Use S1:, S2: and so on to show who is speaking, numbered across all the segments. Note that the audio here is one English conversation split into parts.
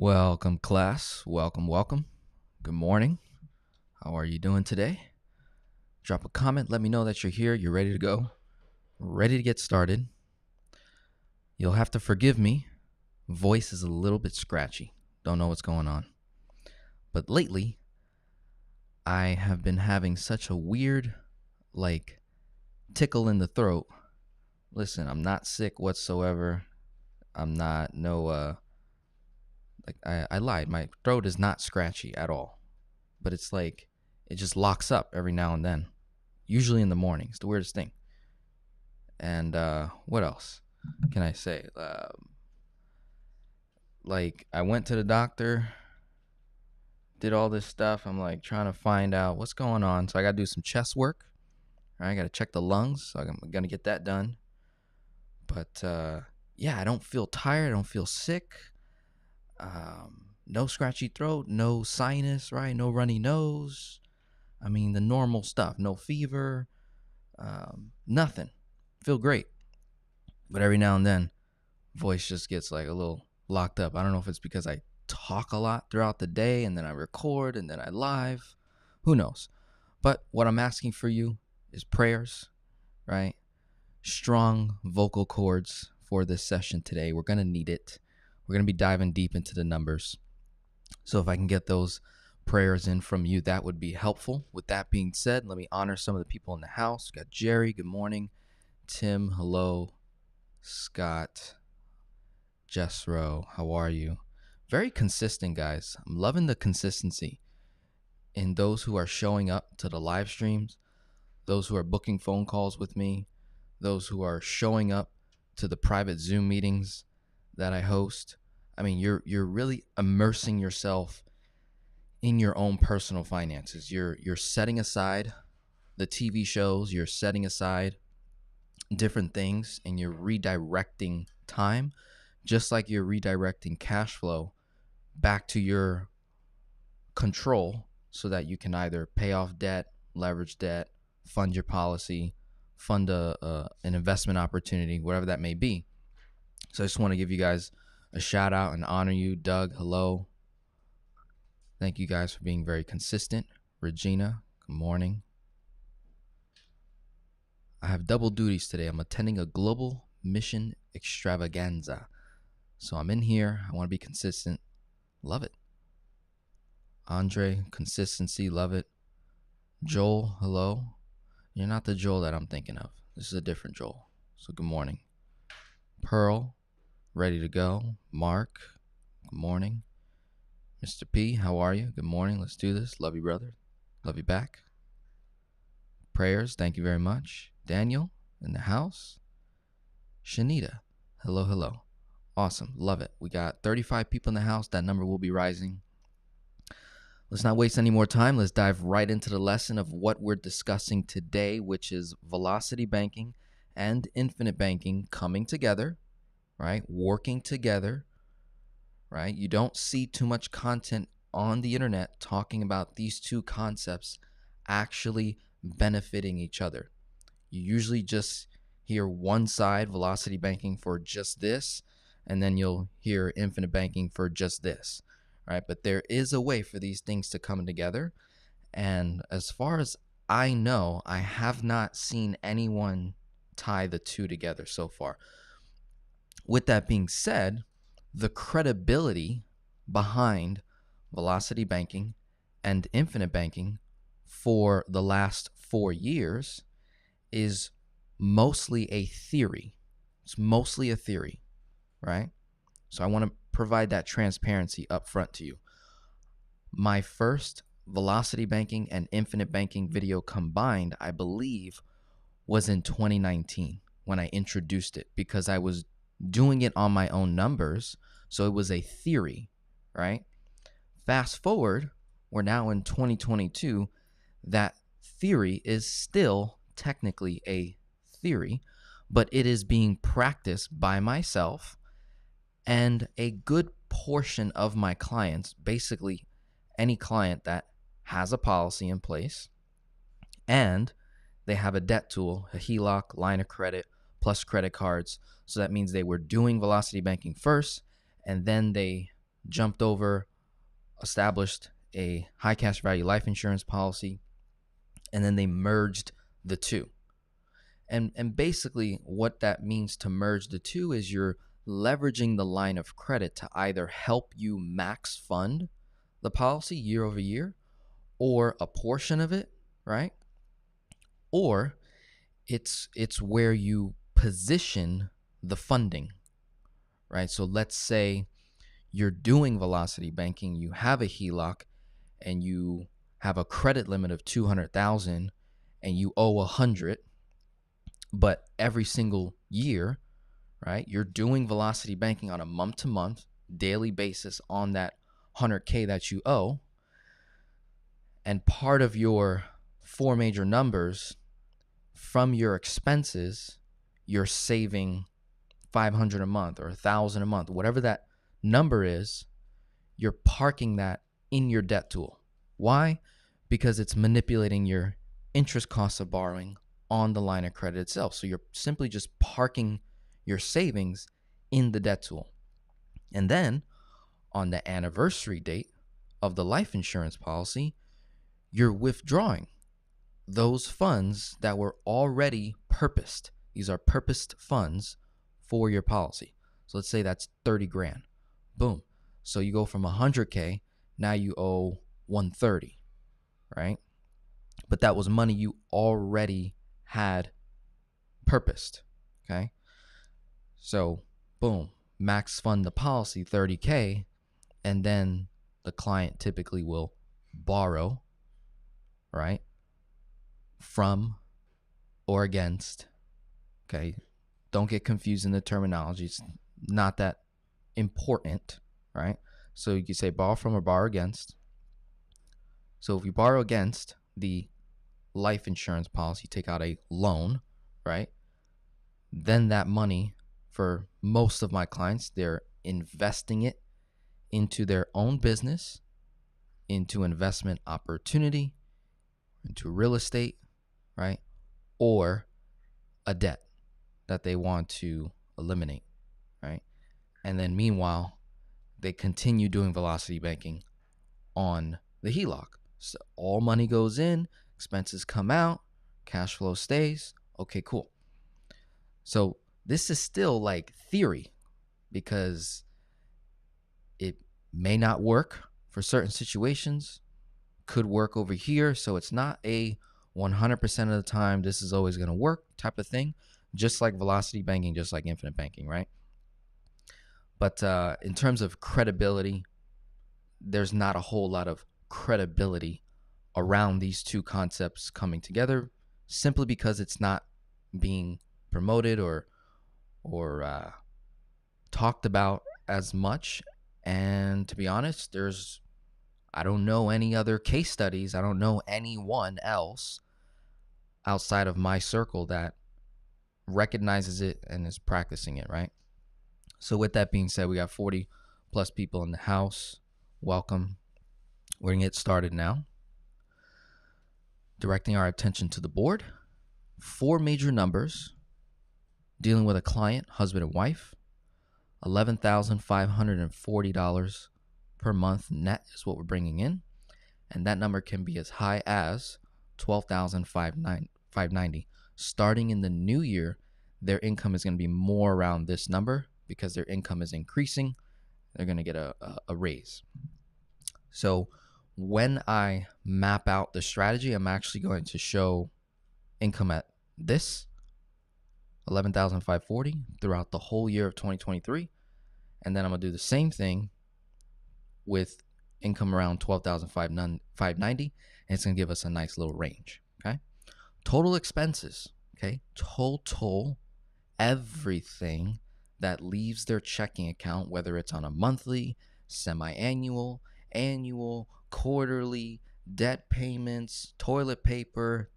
S1: Welcome, class. Welcome, welcome. Good morning. How are you doing today? Drop a comment. Let me know that you're here. You're ready to go. Ready to get started. You'll have to forgive me. Voice is a little bit scratchy. Don't know what's going on. But lately, I have been having such a weird, tickle in the throat. Listen, I'm not sick whatsoever. I'm not, I lied. My throat is not scratchy at all. But it's like it just locks up every now and then, usually in the morning. It's the weirdest thing. And what else can I say? I went to the doctor, did all this stuff. I'm trying to find out what's going on. So I got to do some chest work. I got to check the lungs. So I'm going to get that done. But yeah, I don't feel tired. I don't feel sick. No scratchy throat, no sinus, right? No runny nose. I mean, the normal stuff. No fever, nothing. Feel great. But every now and then, voice just gets a little locked up. I don't know if it's because I talk a lot throughout the day and then I record and then I live. Who knows? But what I'm asking for you is prayers, right? Strong vocal cords for this session today. We're going to need it. We're going to be diving deep into the numbers. So if I can get those prayers in from you, that would be helpful. With that being said, let me honor some of the people in the house. We got Jerry, good morning. Tim, hello. Scott, Jessro, how are you? Very consistent, guys. I'm loving the consistency in those who are showing up to the live streams, those who are booking phone calls with me, those who are showing up to the private Zoom meetings that I host. I mean, you're really immersing yourself in your own personal finances. You're setting aside the TV shows, you're setting aside different things, and you're redirecting time, just like you're redirecting cash flow back to your control so that you can either pay off debt, leverage debt, fund your policy, fund an investment opportunity, whatever that may be. So I just want to give you guys a shout out and honor you. Doug, hello. Thank you guys for being very consistent. Regina, good morning. I have double duties today. I'm attending a global mission extravaganza. So I'm in here. I want to be consistent. Love it. Andre, consistency. Love it. Joel, hello. You're not the Joel that I'm thinking of. This is a different Joel. So good morning. Pearl, ready to go. Mark, good morning. Mr. P, how are you? Good morning. Let's do this. Love you, brother. Love you back. Prayers, thank you very much. Daniel, in the house. Shanita, hello, hello. Awesome. Love it. We got 35 people in the house. That number will be rising. Let's not waste any more time. Let's dive right into the lesson of what we're discussing today, which is velocity banking and infinite banking coming together, right? Working together, right? You don't see too much content on the internet talking about these two concepts actually benefiting each other. You usually just hear one side, velocity banking for just this, and then you'll hear infinite banking for just this, right? But there is a way for these things to come together. And as far as I know, I have not seen anyone tie the two together so far. With that being said, the credibility behind velocity banking and infinite banking for the last 4 years is mostly a theory. It's mostly a theory, right? So I want to provide that transparency up front to you. My first velocity banking and infinite banking video combined, I believe, was in 2019 when I introduced it, because I was doing it on my own numbers. So it was a theory, right? Fast forward, we're now in 2022. That theory is still technically a theory, but it is being practiced by myself and a good portion of my clients, basically any client that has a policy in place and they have a debt tool, a HELOC, line of credit, plus credit cards. So that means they were doing velocity banking first, and then they jumped over, established a high cash value life insurance policy, and then they merged the two. And basically what that means to merge the two is you're leveraging the line of credit to either help you max fund the policy year over year, or a portion of it, right? Or it's where you position the funding, right? So let's say you're doing velocity banking, you have a HELOC, and you have a credit limit of 200,000 and you owe 100, but every single year, right, you're doing velocity banking on a month to month daily basis on that 100K that you owe. And part of your four major numbers from your expenses, you're saving 500 a month or 1,000 a month, whatever that number is, you're parking that in your debt tool. Why? Because it's manipulating your interest costs of borrowing on the line of credit itself. So you're simply just parking your savings in the debt tool. And then on the anniversary date of the life insurance policy, you're withdrawing those funds that were already purposed. These are purposed funds for your policy. So let's say that's 30 grand. Boom. So you go from 100K, now you owe 130, right? But that was money you already had purposed, okay? So boom, max fund the policy 30K, and then the client typically will borrow, right, from or against, okay? Don't get confused in the terminology. It's not that important, right? So you can say borrow from or borrow against. So if you borrow against the life insurance policy, take out a loan, right? Then that money, for most of my clients, they're investing it into their own business, into investment opportunity, into real estate, right? Or a debt that they want to eliminate, right? And then meanwhile, they continue doing velocity banking on the HELOC. So all money goes in, expenses come out, cash flow stays. Okay, cool. So this is still like theory, because it may not work for certain situations, could work over here. So it's not a 100% of the time this is always going to work type of thing, just like velocity banking, just like infinite banking, right? But in terms of credibility, there's not a whole lot of credibility around these two concepts coming together, simply because it's not being promoted or talked about as much. And to be honest, I don't know any other case studies. I don't know anyone else outside of my circle that recognizes it and is practicing it, right? So with that being said, we got 40 plus people in the house. Welcome. We're going to get started now. Directing our attention to the board. Four major numbers dealing with a client, husband and wife. $11,540 per month net is what we're bringing in. And that number can be as high as $12,590. Starting in the new year, their income is going to be more around this number because their income is increasing. They're going to get a raise. So when I map out the strategy, I'm actually going to show income at this $11,540 throughout the whole year of 2023. And then I'm going to do the same thing with income around $12,590, and it's going to give us a nice little range, okay? Total expenses, okay? Total everything that leaves their checking account, whether it's on a monthly, semi-annual, annual, quarterly, debt payments, toilet paper,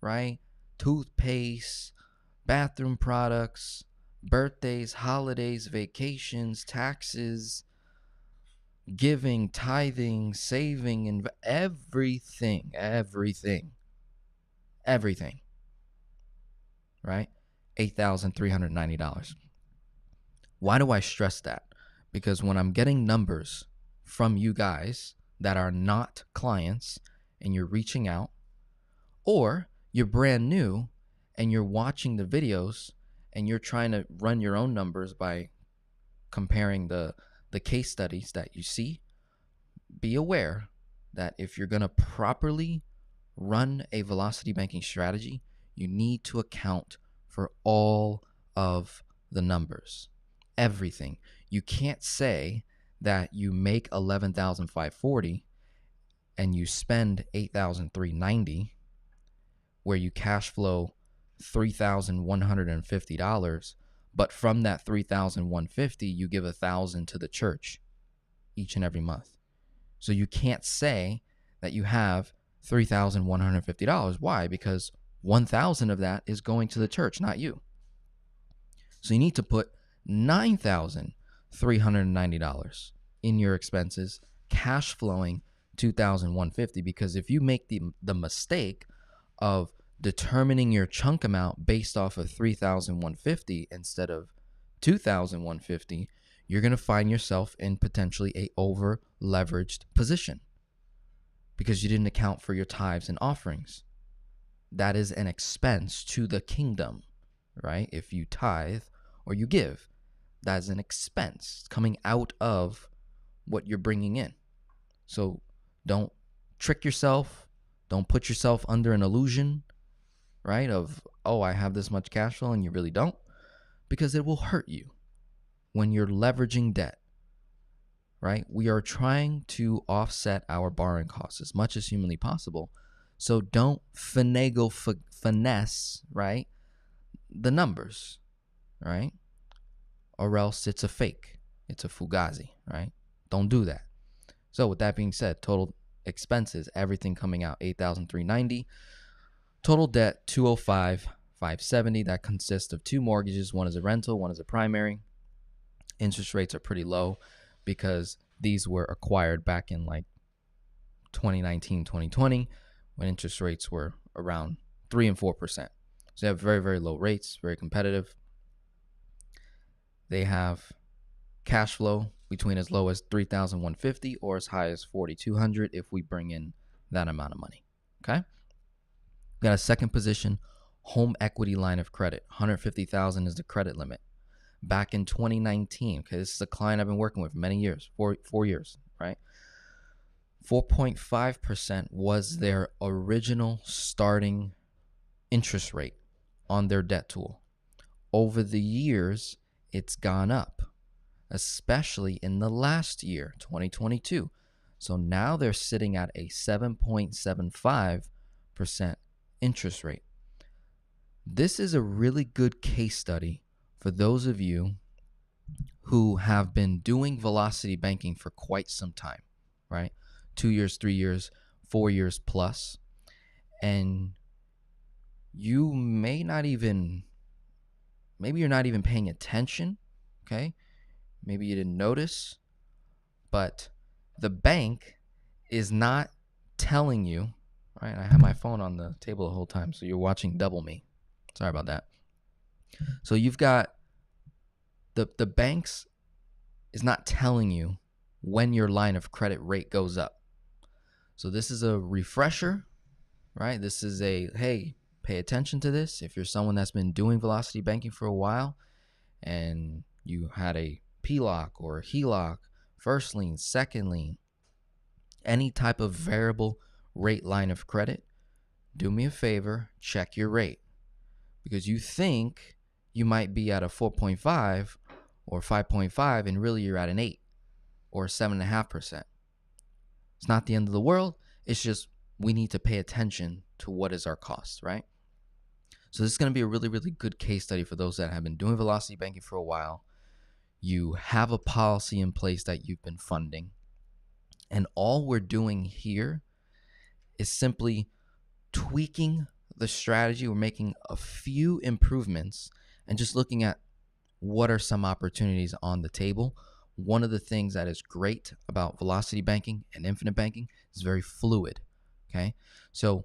S1: right? Toothpaste, bathroom products, birthdays, holidays, vacations, taxes, giving, tithing, saving, and everything, right? $8,390. Why do I stress that? Because when I'm getting numbers from you guys that are not clients and you're reaching out, or you're brand new and you're watching the videos and you're trying to run your own numbers by comparing the case studies that you see. Be aware that if you're going to properly run a velocity banking strategy, you need to account for all of the numbers, everything. You can't say that you make 11,540 and you spend 8,390, where you cash flow $3,150, but from that $3,150 you give $1,000 to the church each and every month. So you can't say that you have $3,150. Why? Because 1,000 of that is going to the church, not you. So you need to put $9,390 in your expenses, cash flowing $2,150. Because if you make the mistake of determining your chunk amount based off of $3,150 instead of $2,150, you're going to find yourself in potentially a over leveraged position because you didn't account for your tithes and offerings. That is an expense to the kingdom, right? If you tithe or you give, that is an expense coming out of what you're bringing in. So don't trick yourself. Don't put yourself under an illusion, right? Of, oh, I have this much cash flow, and you really don't, because it will hurt you when you're leveraging debt, right? We are trying to offset our borrowing costs as much as humanly possible. So don't finesse, right, the numbers, right? Or else it's a fake. It's a fugazi, right? Don't do that. So with that being said, total expenses, everything coming out $8,390. Total debt $205,570. That consists of 2 mortgages. One is a rental, one is a primary. Interest rates are pretty low because these were acquired back in like 2019, 2020, when interest rates were around 3 and 4%. So they have very, very low rates, very competitive. They have cash flow between as low as $3,150 or as high as $4,200 if we bring in that amount of money. Okay. Got a second position, home equity line of credit. $150,000 is the credit limit. Back in 2019, okay, this is a client I've been working with many years, four years, right? 4.5% was their original starting interest rate on their debt tool. Over the years, it's gone up, especially in the last year, 2022. So now they're sitting at a 7.75% interest rate. This is a really good case study for those of you who have been doing velocity banking for quite some time, right? 2 years, 3 years, 4 years plus. And you maybe you're not even paying attention, okay? Maybe you didn't notice, but the bank is not telling you, right? I have my phone on the table the whole time, so you're watching double me. Sorry about that. So you've got the banks is not telling you when your line of credit rate goes up. So this is a refresher, right? This is a, hey, pay attention to this. If you're someone that's been doing velocity banking for a while and you had a PLOC or a HELOC, first lien, second lien, any type of variable rate line of credit, do me a favor, check your rate. Because you think you might be at a 4.5 or 5.5 and really you're at an 8 or 7.5%. It's not the end of the world. It's just we need to pay attention to what is our cost, right? So this is going to be a really, really good case study for those that have been doing velocity banking for a while. You have a policy in place that you've been funding. And all we're doing here is simply tweaking the strategy. We're making a few improvements and just looking at what are some opportunities on the table. One of the things that is great about velocity banking and infinite banking is very fluid, okay? So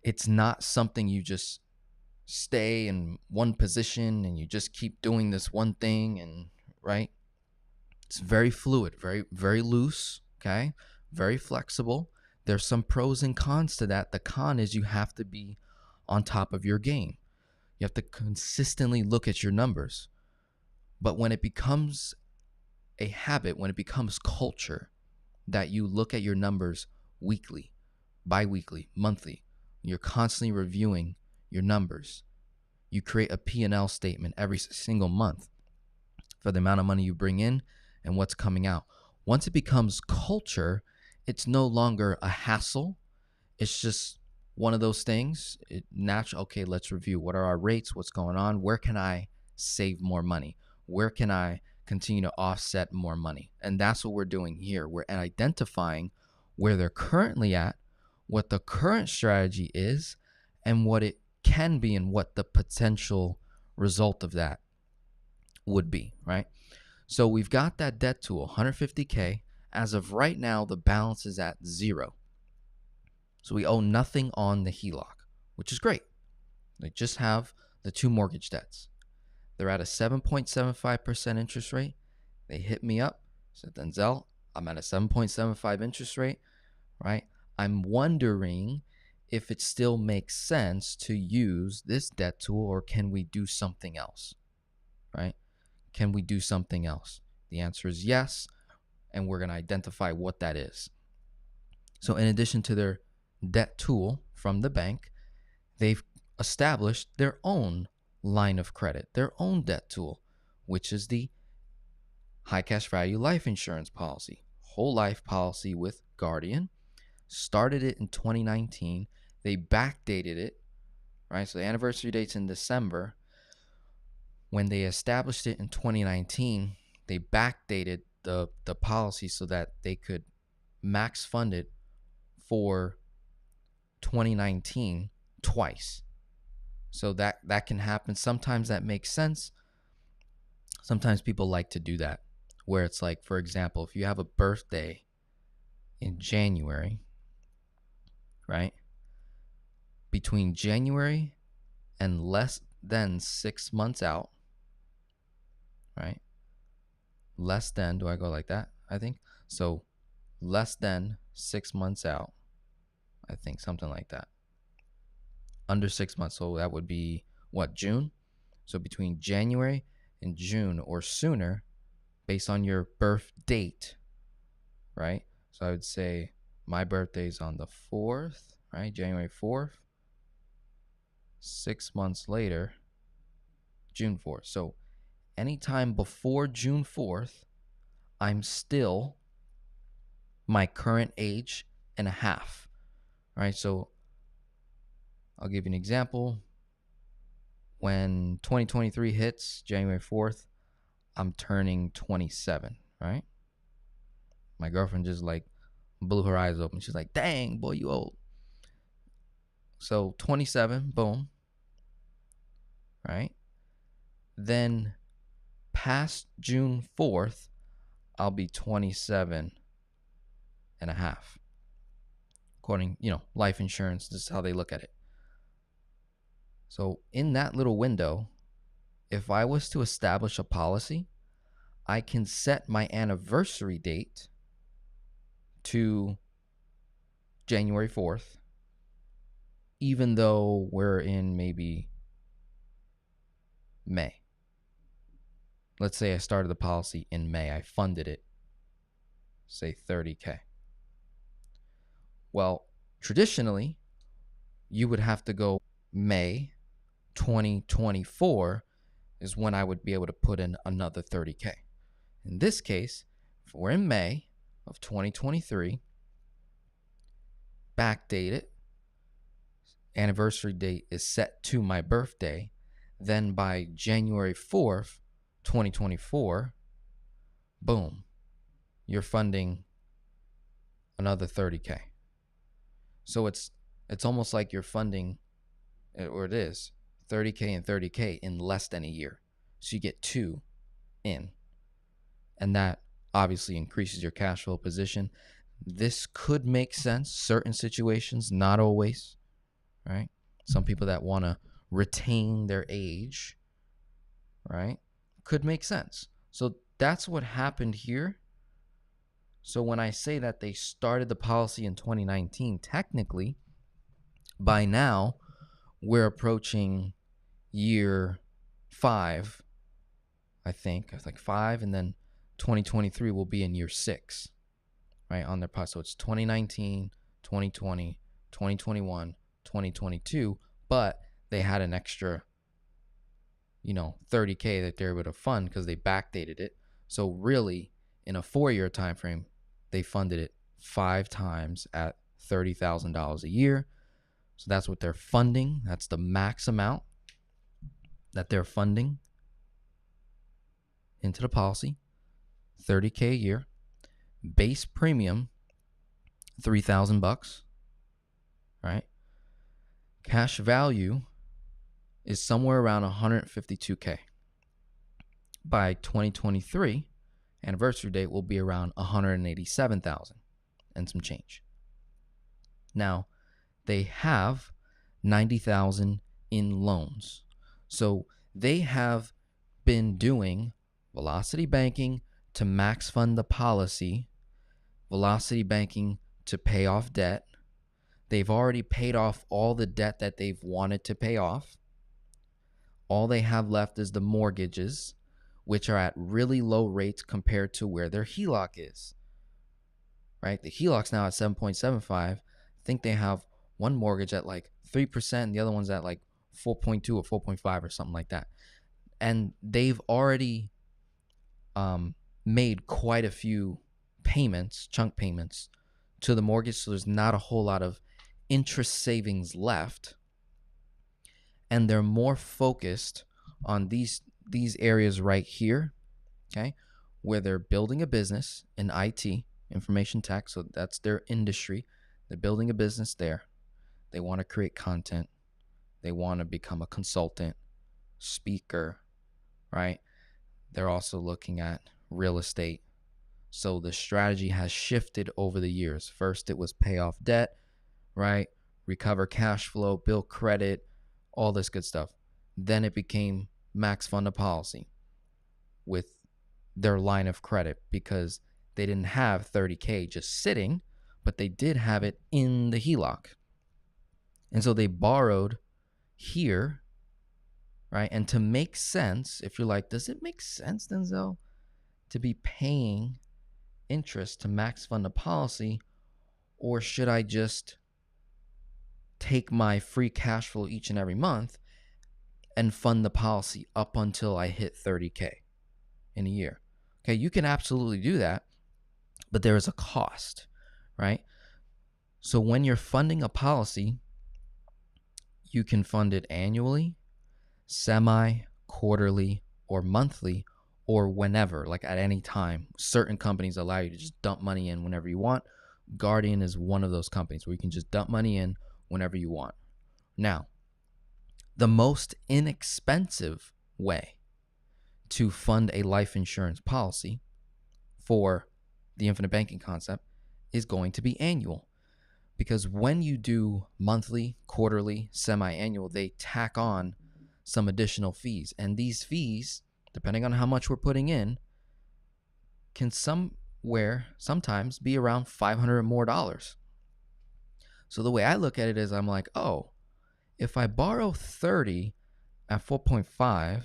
S1: it's not something you just stay in one position and you just keep doing this one thing, and right? It's very fluid, very, very loose, okay? Very flexible. There's some pros and cons to that. The con is you have to be on top of your game. You have to consistently look at your numbers. But when it becomes a habit, when it becomes culture, that you look at your numbers weekly, bi-weekly, monthly, you're constantly reviewing your numbers. You create a P&L statement every single month for the amount of money you bring in and what's coming out. Once it becomes culture, it's no longer a hassle. It's just one of those things. Natural. Okay, let's review. What are our rates? What's going on? Where can I save more money? Where can I continue to offset more money? And that's what we're doing here. We're identifying where they're currently at, what the current strategy is, and what it can be, and what the potential result of that would be, right? So we've got that debt tool, 150K. As of right now, the balance is at 0. So we owe nothing on the HELOC, which is great. They just have the 2 mortgage debts. They're at a 7.75% interest rate. They hit me up, said, Denzel, I'm at a 7.75 interest rate, right? I'm wondering if it still makes sense to use this debt tool, or can we do something else, right? Can we do something else? The answer is yes, and we're going to identify what that is. So in addition to their debt tool from the bank, they've established their own line of credit, their own debt tool, which is the high cash value life insurance policy, whole life policy with Guardian. Started it in 2019. They backdated it, right? So the anniversary date's in December. When they established it in 2019, they backdated the policy so that they could max fund it for 2019 twice. So that can happen. Sometimes that makes sense. Sometimes people like to do that, where it's like, for example, if you have a birthday in January, right? Between January and less than 6 months out, right? Less than, do I go like that? I think. So less than 6 months out, I think, something like that. Under 6 months. So that would be what, June? So between January and June or sooner, based on your birth date, right? So I would say my birthday's on the 4th, right? January 4th. 6 months later, June 4th. So anytime before June 4th, I'm still my current age and a half, right? So I'll give you an example. When 2023 hits, January 4th, I'm turning 27, right? My girlfriend just like blew her eyes open. She's like, dang, boy, you old. So 27, boom, right? Then past June 4th, I'll be 27 and a half. According, life insurance, this is how they look at it. So in that little window, if I was to establish a policy, I can set my anniversary date to January 4th, even though we're in maybe May. Let's say I started the policy in May. I funded it, say $30K. Well, traditionally, you would have to go May 2024 is when I would be able to put in another $30K. In this case, if we're in May of 2023, backdate it, anniversary date is set to my birthday, then by January 4th, 2024, boom, you're funding another $30K. So it's almost like you're funding, or it is, $30K and $30K in less than a year. So you get 2 in. And that obviously increases your cash flow position. This could make sense, certain situations, not always, right? Some people that want to retain their age, right, could make sense. So that's what happened here. So when I say that they started the policy in 2019, technically, by now, we're approaching year 5, I think. It's like 5, and then 2023 will be in year 6, right, on their policy. So it's 2019, 2020, 2021, 2022, but they had an extra, $30K that they're able to fund because they backdated it. So really, in a 4-year time frame, they funded it 5 times at $30,000 a year. So that's what they're funding. That's the max amount that they're funding into the policy, $30K a year. Base premium, $3,000, right? Cash value is somewhere around $152K. By 2023, anniversary date will be around $187,000 and some change. Now, they have $90,000 in loans. So they have been doing velocity banking to max fund the policy, velocity banking to pay off debt. They've already paid off all the debt that they've wanted to pay off. All they have left is the mortgages, which are at really low rates compared to where their HELOC is, right? The HELOC's now at 7.75. I think they have one mortgage at like 3%, and the other one's at like 4.2 or 4.5 or something like that. And they've already made quite a few payments, chunk payments to the mortgage, so there's not a whole lot of interest savings left. And they're more focused on these areas right here, okay, where they're building a business in IT, information tech, so that's their industry. They're building a business there. They want to create content. They want to become a consultant, speaker, right? They're also looking at real estate. So the strategy has shifted over the years. First, it was pay off debt, right? Recover cash flow, build credit, all this good stuff. Then it became max fund a policy with their line of credit because they didn't have $30K just sitting, but they did have it in the HELOC. And so they borrowed here, right? And to make sense, if you're like, does it make sense, Denzel, to be paying interest to max fund a policy, or should I just take my free cash flow each and every month and fund the policy up until I hit $30K in a year? Okay, you can absolutely do that, but there is a cost, right? So when you're funding a policy, you can fund it annually, semi, quarterly, or monthly, or whenever, like at any time. Certain companies allow you to just dump money in whenever you want. Guardian is one of those companies where you can just dump money in whenever you want. Now, the most inexpensive way to fund a life insurance policy for the infinite banking concept is going to be annual. Because when you do monthly, quarterly, semi-annual, they tack on some additional fees. And these fees, depending on how much we're putting in, can sometimes be around $500 more. So the way I look at it is I'm like, oh, if I borrow 30 at 4.5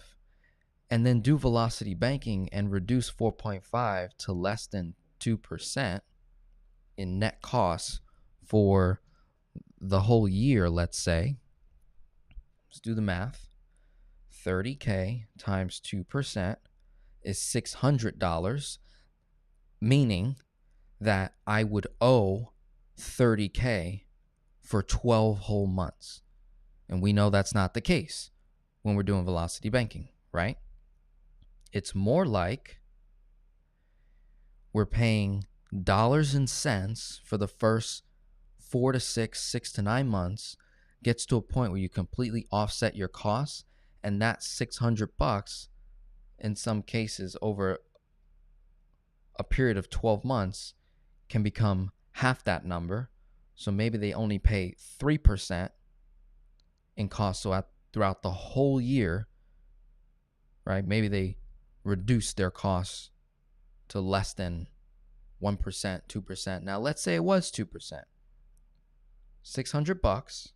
S1: and then do velocity banking and reduce 4.5 to less than 2% in net costs for the whole year, let's say, let's do the math. 30K times 2% is $600, meaning that I would owe 30K for 12 whole months. And we know that's not the case when we're doing velocity banking, right? It's more like we're paying dollars and cents for the first 4 to 6 to 9 months, gets to a point where you completely offset your costs, and that $600 in some cases over a period of 12 months can become half that number. So maybe they only pay 3% in cost. So throughout the whole year, right, maybe they reduce their costs to less than 1%, 2%. Now, let's say it was 2%. $600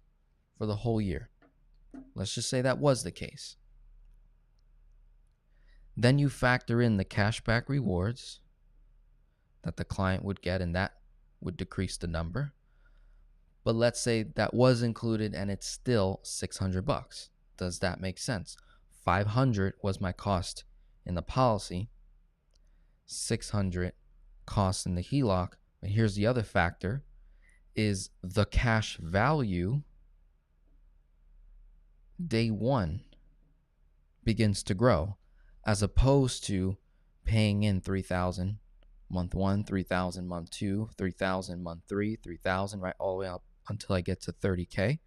S1: for the whole year. Let's just say that was the case. Then you factor in the cashback rewards that the client would get, and that would decrease the number. But let's say that was included and it's still $600. Does that make sense? $500 was my cost in the policy, $600 cost in the HELOC. And here's the other factor, is the cash value day one begins to grow, as opposed to paying in $3,000 month one, $3,000 month two, $3,000 month three, $3,000, right, all the way up until I get to $30K. If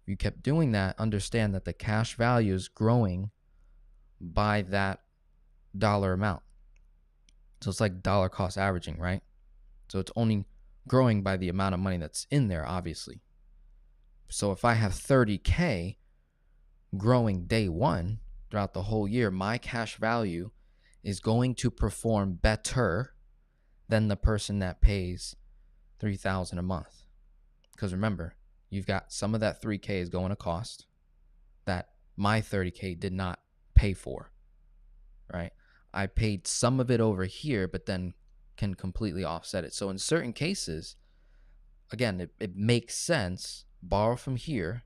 S1: you kept doing that, understand that the cash value is growing by that dollar amount. So it's like dollar cost averaging, right? So it's only growing by the amount of money that's in there, obviously. So if I have $30K growing day one throughout the whole year, my cash value is going to perform better than the person that pays $3,000 a month. Because remember, you've got some of that $3K is going to cost that my $30K did not pay for, right? I paid some of it over here, but then can completely offset it. So in certain cases, again, it makes sense, borrow from here,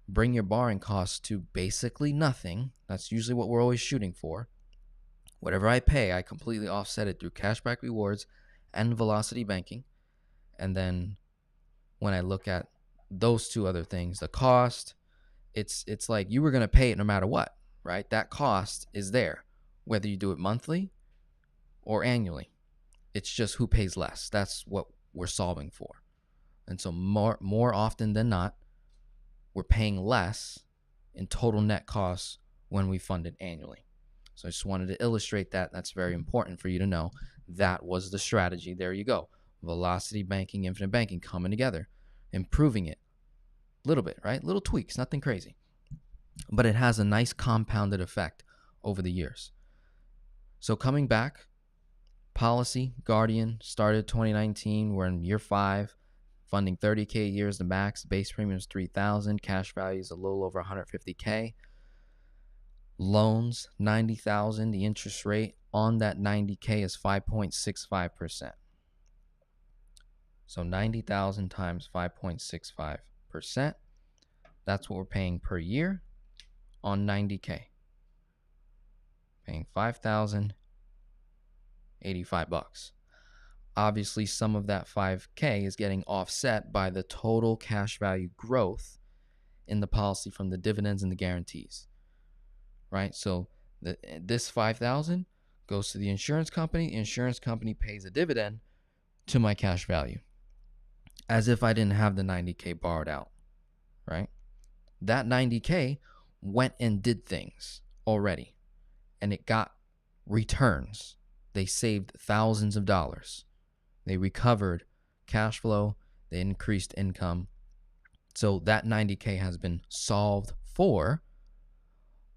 S1: bring your borrowing costs to basically nothing. That's usually what we're always shooting for. Whatever I pay, I completely offset it through cashback rewards and velocity banking. And then when I look at those two other things, the cost, it's like you were going to pay it no matter what, right? That cost is there, whether you do it monthly or annually. It's just who pays less. That's what we're solving for. And so more often than not, we're paying less in total net costs when we fund it annually. So I just wanted to illustrate that. That's very important for you to know. That was the strategy. There you go. Velocity banking, infinite banking coming together, improving it a little bit, right? Little tweaks, nothing crazy. But it has a nice compounded effect over the years. So coming back, policy, Guardian, started 2019. We're in year 5, funding $30K a year is the max. Base premium is $3,000. Cash value is a little over $150K. Loans, $90,000. The interest rate on that $90K is 5.65%. So $90,000 times 5.65%. That's what we're paying per year on $90K. Paying $5,085. Obviously, some of that $5K is getting offset by the total cash value growth in the policy from the dividends and the guarantees, right? So this $5,000 goes to the insurance company. The insurance company pays a dividend to my cash value, as if I didn't have the $90K borrowed out, right? That $90K went and did things already, and it got returns. They saved thousands of dollars. They recovered cash flow. They increased income. So that $90K has been solved for.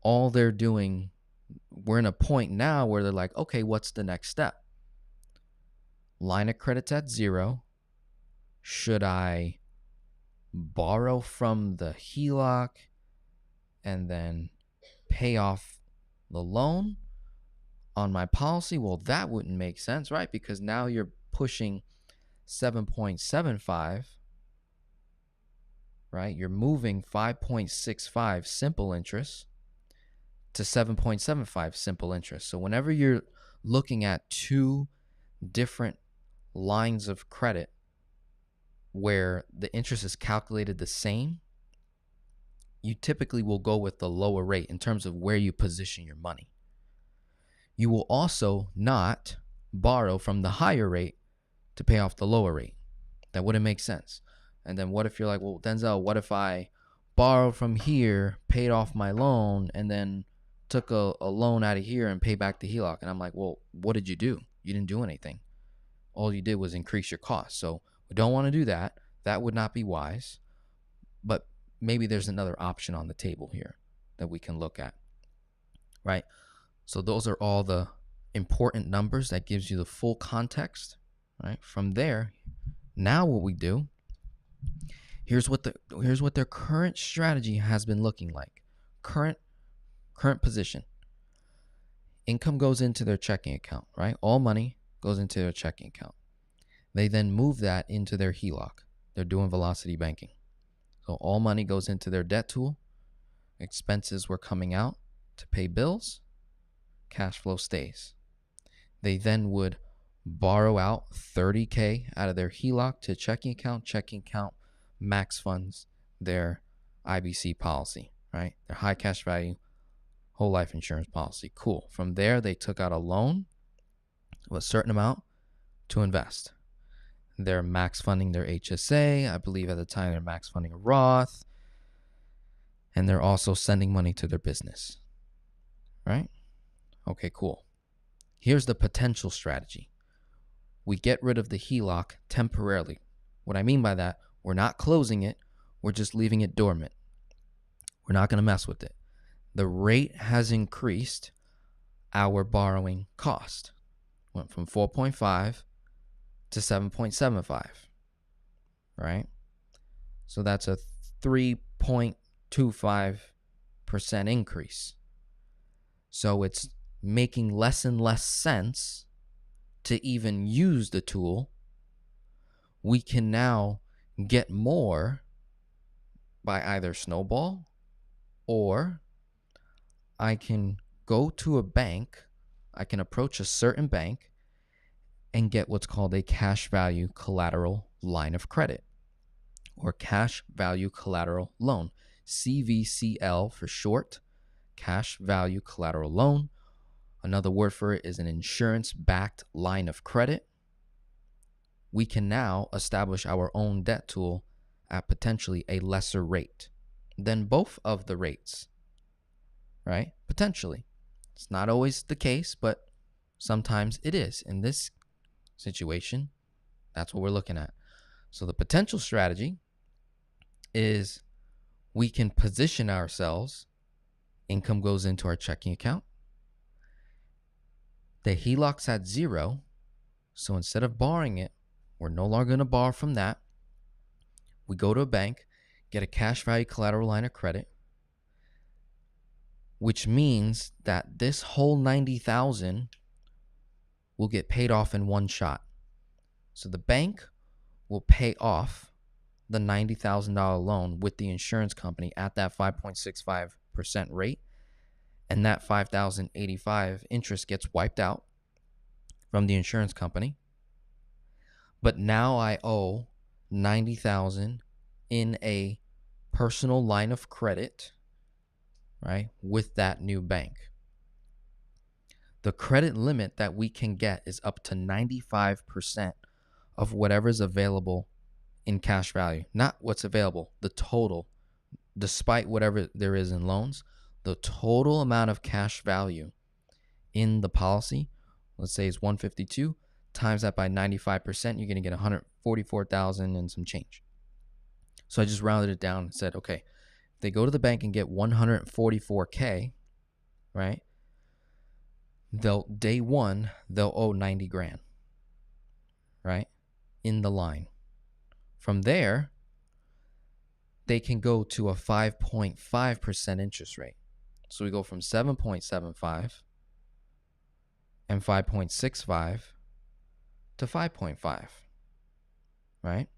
S1: All they're doing, we're in a point now where they're like, okay, what's the next step? Line of credit's at 0. Should I borrow from the HELOC and then pay off the loan on my policy? Well, that wouldn't make sense, right? Because now you're pushing 7.75, right? You're moving 5.65 simple interest to 7.75 simple interest. So whenever you're looking at two different lines of credit where the interest is calculated the same, you typically will go with the lower rate in terms of where you position your money. You will also not borrow from the higher rate to pay off the lower rate. That wouldn't make sense. And then what if you're like, well, Denzel, what if I borrowed from here, paid off my loan, and then took a loan out of here and paid back the HELOC? And I'm like, well, what did you do? You didn't do anything. All you did was increase your costs. So we don't want to do that. That would not be wise. But maybe there's another option on the table here that we can look at, right? So those are all the important numbers that gives you the full context, right? From there, now what we do, here's what their current strategy has been looking like. Current position. Income goes into their checking account, right? All money goes into their checking account. They then move that into their HELOC. They're doing velocity banking. So all money goes into their debt tool. Expenses were coming out to pay bills. Cash flow stays. They then would borrow out $30K out of their HELOC to checking account max funds their IBC policy, right? Their high cash value whole life insurance policy. Cool. From there, they took out a loan of a certain amount to invest. They're max funding their HSA. I believe at the time they're max funding a Roth. And they're also sending money to their business, right? Okay, cool. Here's the potential strategy. We get rid of the HELOC temporarily. What I mean by that, we're not closing it. We're just leaving it dormant. We're not going to mess with it. The rate has increased our borrowing cost. Went from 4.5 to 7.75, right? So that's a 3.25% increase. So it's making less and less sense to even use the tool. We can now get more by either snowball, or I can go to a bank, I can approach a certain bank and get what's called a cash value collateral line of credit, or cash value collateral loan, CVCL for short, cash value collateral loan. Another word for it is an insurance-backed line of credit. We can now establish our own debt tool at potentially a lesser rate than both of the rates, right? Potentially. It's not always the case, but sometimes it is. In this situation, that's what we're looking at. So the potential strategy is we can position ourselves. Income goes into our checking account. The HELOC's at zero. So instead of borrowing it, we're no longer going to borrow from that. We go to a bank, get a cash value collateral line of credit, which means that this whole $90,000 will get paid off in one shot. So the bank will pay off the $90,000 loan with the insurance company at that 5.65% rate, and that $5,085 interest gets wiped out from the insurance company. But now I owe $90,000 in a personal line of credit, right, with that new bank. The credit limit that we can get is up to 95% of whatever's available in cash value. Not what's available, the total, despite whatever there is in loans, the total amount of cash value in the policy, let's say it's 152, times that by 95%, you're going to get 144,000 and some change. So I just rounded it down and said, okay, if they go to the bank and get 144K, right? Day one, they'll owe 90 grand, right? In the line. From there, they can go to a 5.5% interest rate. So we go from 7.75 and 5.65 to 5.5, right?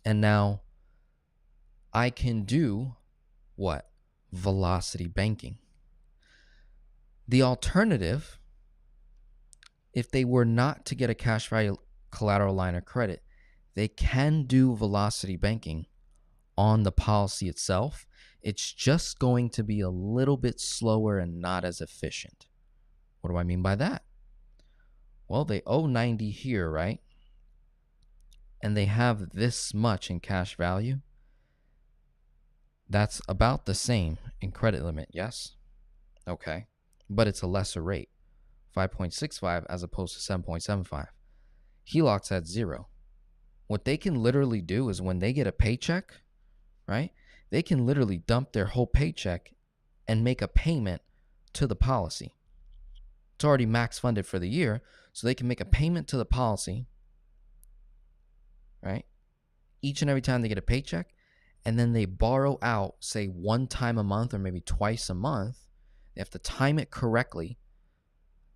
S1: And now I can do what? Velocity banking. The alternative, if they were not to get a cash value collateral line of credit, they can do velocity banking on the policy itself. It's just going to be a little bit slower and not as efficient. What do I mean by that? Well, they owe 90 here, right? And they have this much in cash value. That's about the same in credit limit, yes? Okay. But it's a lesser rate, 5.65 as opposed to 7.75. HELOC's at zero. What they can literally do is when they get a paycheck, right? They can literally dump their whole paycheck and make a payment to the policy. It's already max funded for the year, so they can make a payment to the policy, right? Each and every time they get a paycheck, and then they borrow out, say, one time a month or maybe twice a month. They have to time it correctly,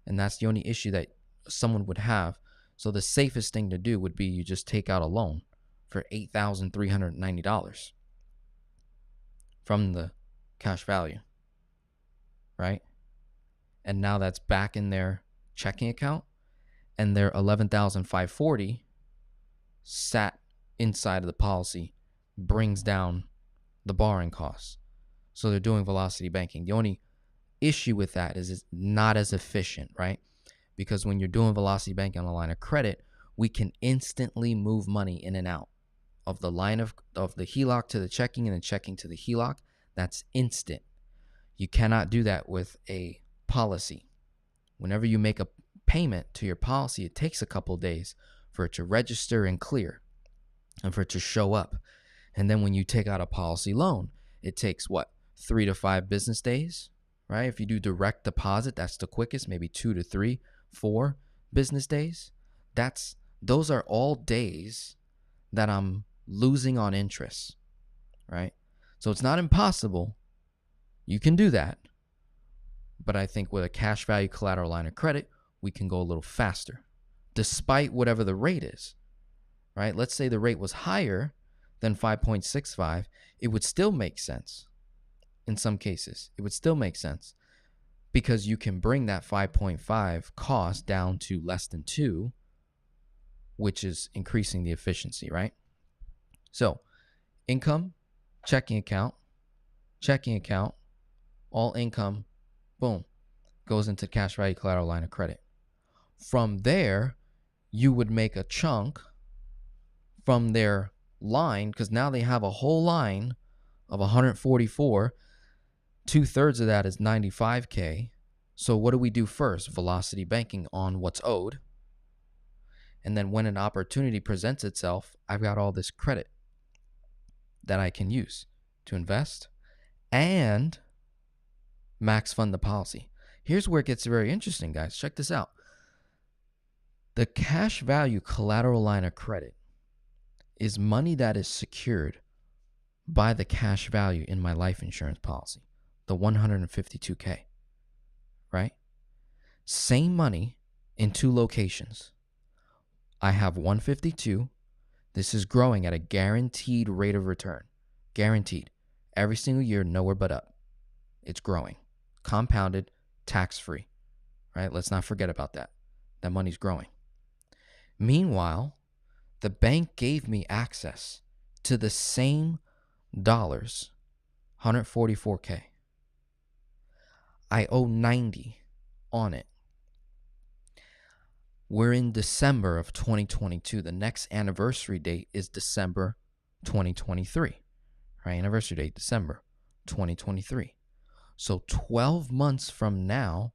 S1: and that's the only issue that someone would have. So the safest thing to do would be you just take out a loan for $8,390 from the cash value, right? And now that's back in their checking account, and their $11,540 sat inside of the policy, brings down the borrowing costs. So they're doing velocity banking. The only issue with that is it's not as efficient, right? Because when you're doing velocity banking on a line of credit, we can instantly move money in and out of the line of the HELOC to the checking and then checking to the HELOC. That's instant. You cannot do that with a policy. Whenever you make a payment to your policy, it takes a couple of days for it to register and clear and for it to show up. And then when you take out a policy loan, it takes 3 to 5 business days, right? If you do direct deposit, that's the quickest, maybe 2 to 3, 4 business days. Those are all days that I'm losing on interest, right? So it's not impossible. You can do that. But I think with a cash value collateral line of credit, we can go a little faster, despite whatever the rate is, right? Let's say the rate was higher than 5.65, it would still make sense. In some cases, it would still make sense because you can bring that 5.5 cost down to less than 2, which is increasing the efficiency, right? So income, checking account, all income, boom, goes into cash value collateral line of credit. From there, you would make a chunk from their line, because now they have a whole line of 144. 2/3 of that is 95K. So what do we do first? Velocity banking on what's owed. And then when an opportunity presents itself, I've got all this credit that I can use to invest and max fund the policy. Here's where it gets very interesting, guys. Check this out. The cash value collateral line of credit is money that is secured by the cash value in my life insurance policy, the 152K, right? Same money in 2 locations. I have 152. This is growing at a guaranteed rate of return. Guaranteed. Every single year, nowhere but up. It's growing. Compounded, tax-free, right? Let's not forget about that. That money's growing. Meanwhile, the bank gave me access to the same dollars, 144K. I owe 90 on it. We're in December of 2022. The next anniversary date is December 2023. Right? Anniversary date, December 2023. So 12 months from now,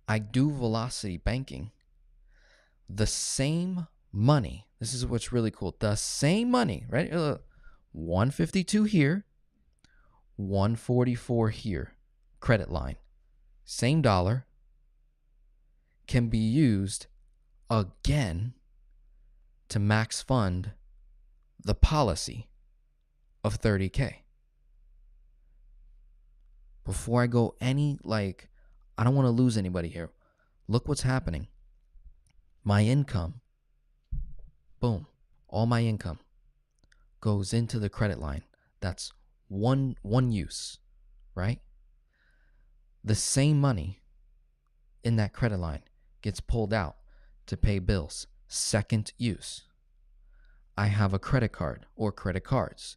S1: I do velocity banking. The same money, this is what's really cool. The same money, right? 152 here, 144 here, credit line. Same dollar can be used again to max fund the policy of 30K. Before I go I don't want to lose anybody here. Look what's happening. My income, boom, all my income goes into the credit line. That's one use, right? The same money in that credit line gets pulled out to pay bills. Second use. I have a credit card or credit cards,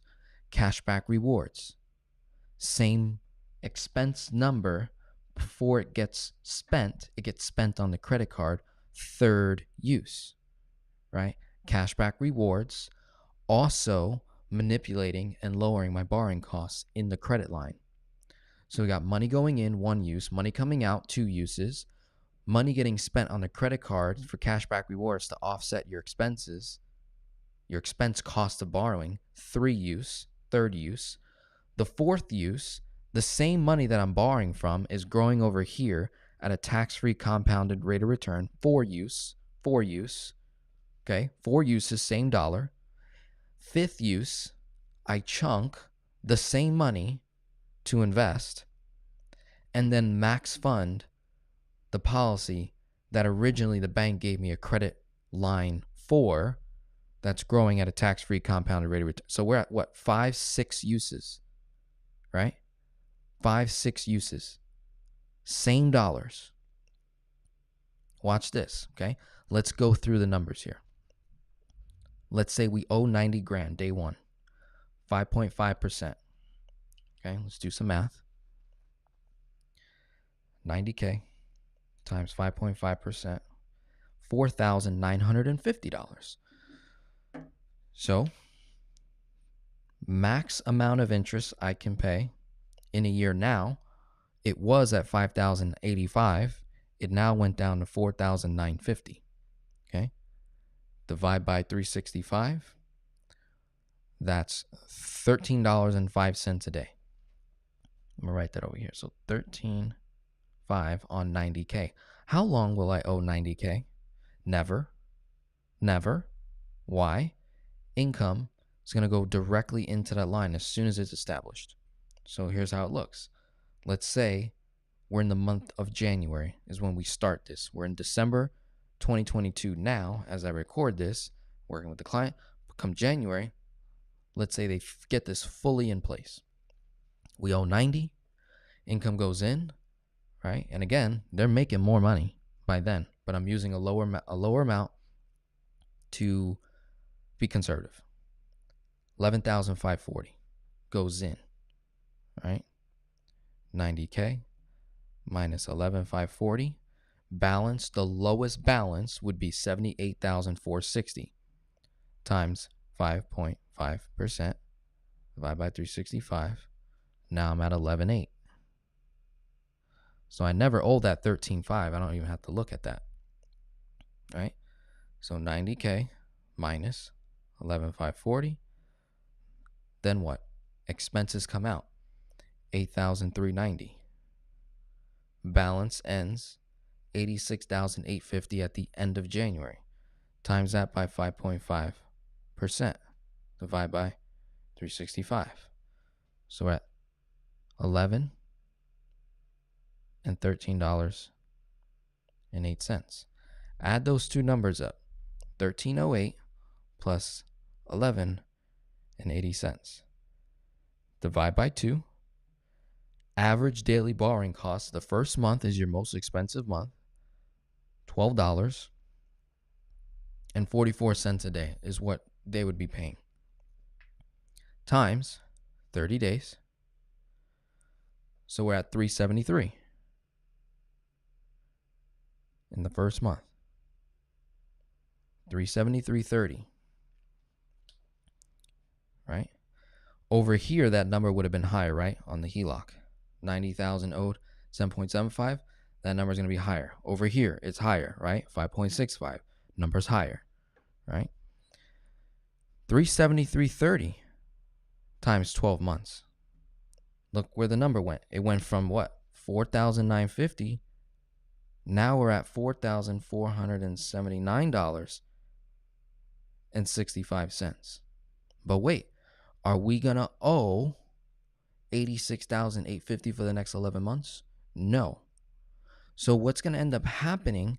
S1: cashback rewards. Same expense number before it gets spent on the credit card. Third use, right? Cashback rewards, also manipulating and lowering my borrowing costs in the credit line. So we got money going in, 1 use, money coming out, 2 uses, money getting spent on the credit card for cashback rewards to offset your expenses, your expense cost of borrowing, 3 use, third use. The fourth use, the same money that I'm borrowing from is growing over here at a tax-free compounded rate of return for use. Okay, 4 uses, same dollar. 5th use, I chunk the same money to invest and then max fund the policy that originally the bank gave me a credit line for, that's growing at a tax-free compounded rate of return. So we're at what, 5, 6 uses, right? 5, 6 uses, same dollars. Watch this, okay? Let's go through the numbers here. Let's say we owe 90 grand day one, 5.5%. Okay, let's do some math. 90K times 5.5%, $4,950. So, max amount of interest I can pay in a year now, it was at $5,085. It now went down to $4,950. Okay? Divide by 365. That's $13.05 a day. I'm going to write that over here. So $13.05 on 90K. How long will I owe 90K? Never. Never. Why? Income is going to go directly into that line as soon as it's established. So here's how it looks. Let's say we're in the month of January is when we start this. We're in December 2022 now as I record this, working with the client. Come January, let's say they get this fully in place. We owe 90, income goes in, right? And again, they're making more money by then, but I'm using a lower amount to be conservative. 11,540 goes in, right? 90K minus 11,540. Balance, the lowest balance would be 78,460 times 5.5% divided by 365. Now I'm at 11,800. So I never owe that 13,500. I don't even have to look at that. Right? So 90K minus 11,540. Then what? Expenses come out. 8,390. Balance ends 86,850 at the end of January. Times that by 5.5%. Divide by 365. So we're at $11 and $13.08. Add those two numbers up. 1308 plus 11 and 80 cents. Divide by 2. Average daily borrowing costs. The first month is your most expensive month. $12.44 a day is what they would be paying. Times 30 days. So we're at $373 in the first month. $373.30. Right? Over here, that number would have been higher, right? On the HELOC. 90,000 owed, 7.75. That number is going to be higher. Over here, it's higher, right? 5.65. Number's higher, right? 373.30 times 12 months. Look where the number went. It went from what? 4,950. Now we're at $4,479.65. But wait, are we going to owe $86,850 for the next 11 months? No. So what's going to end up happening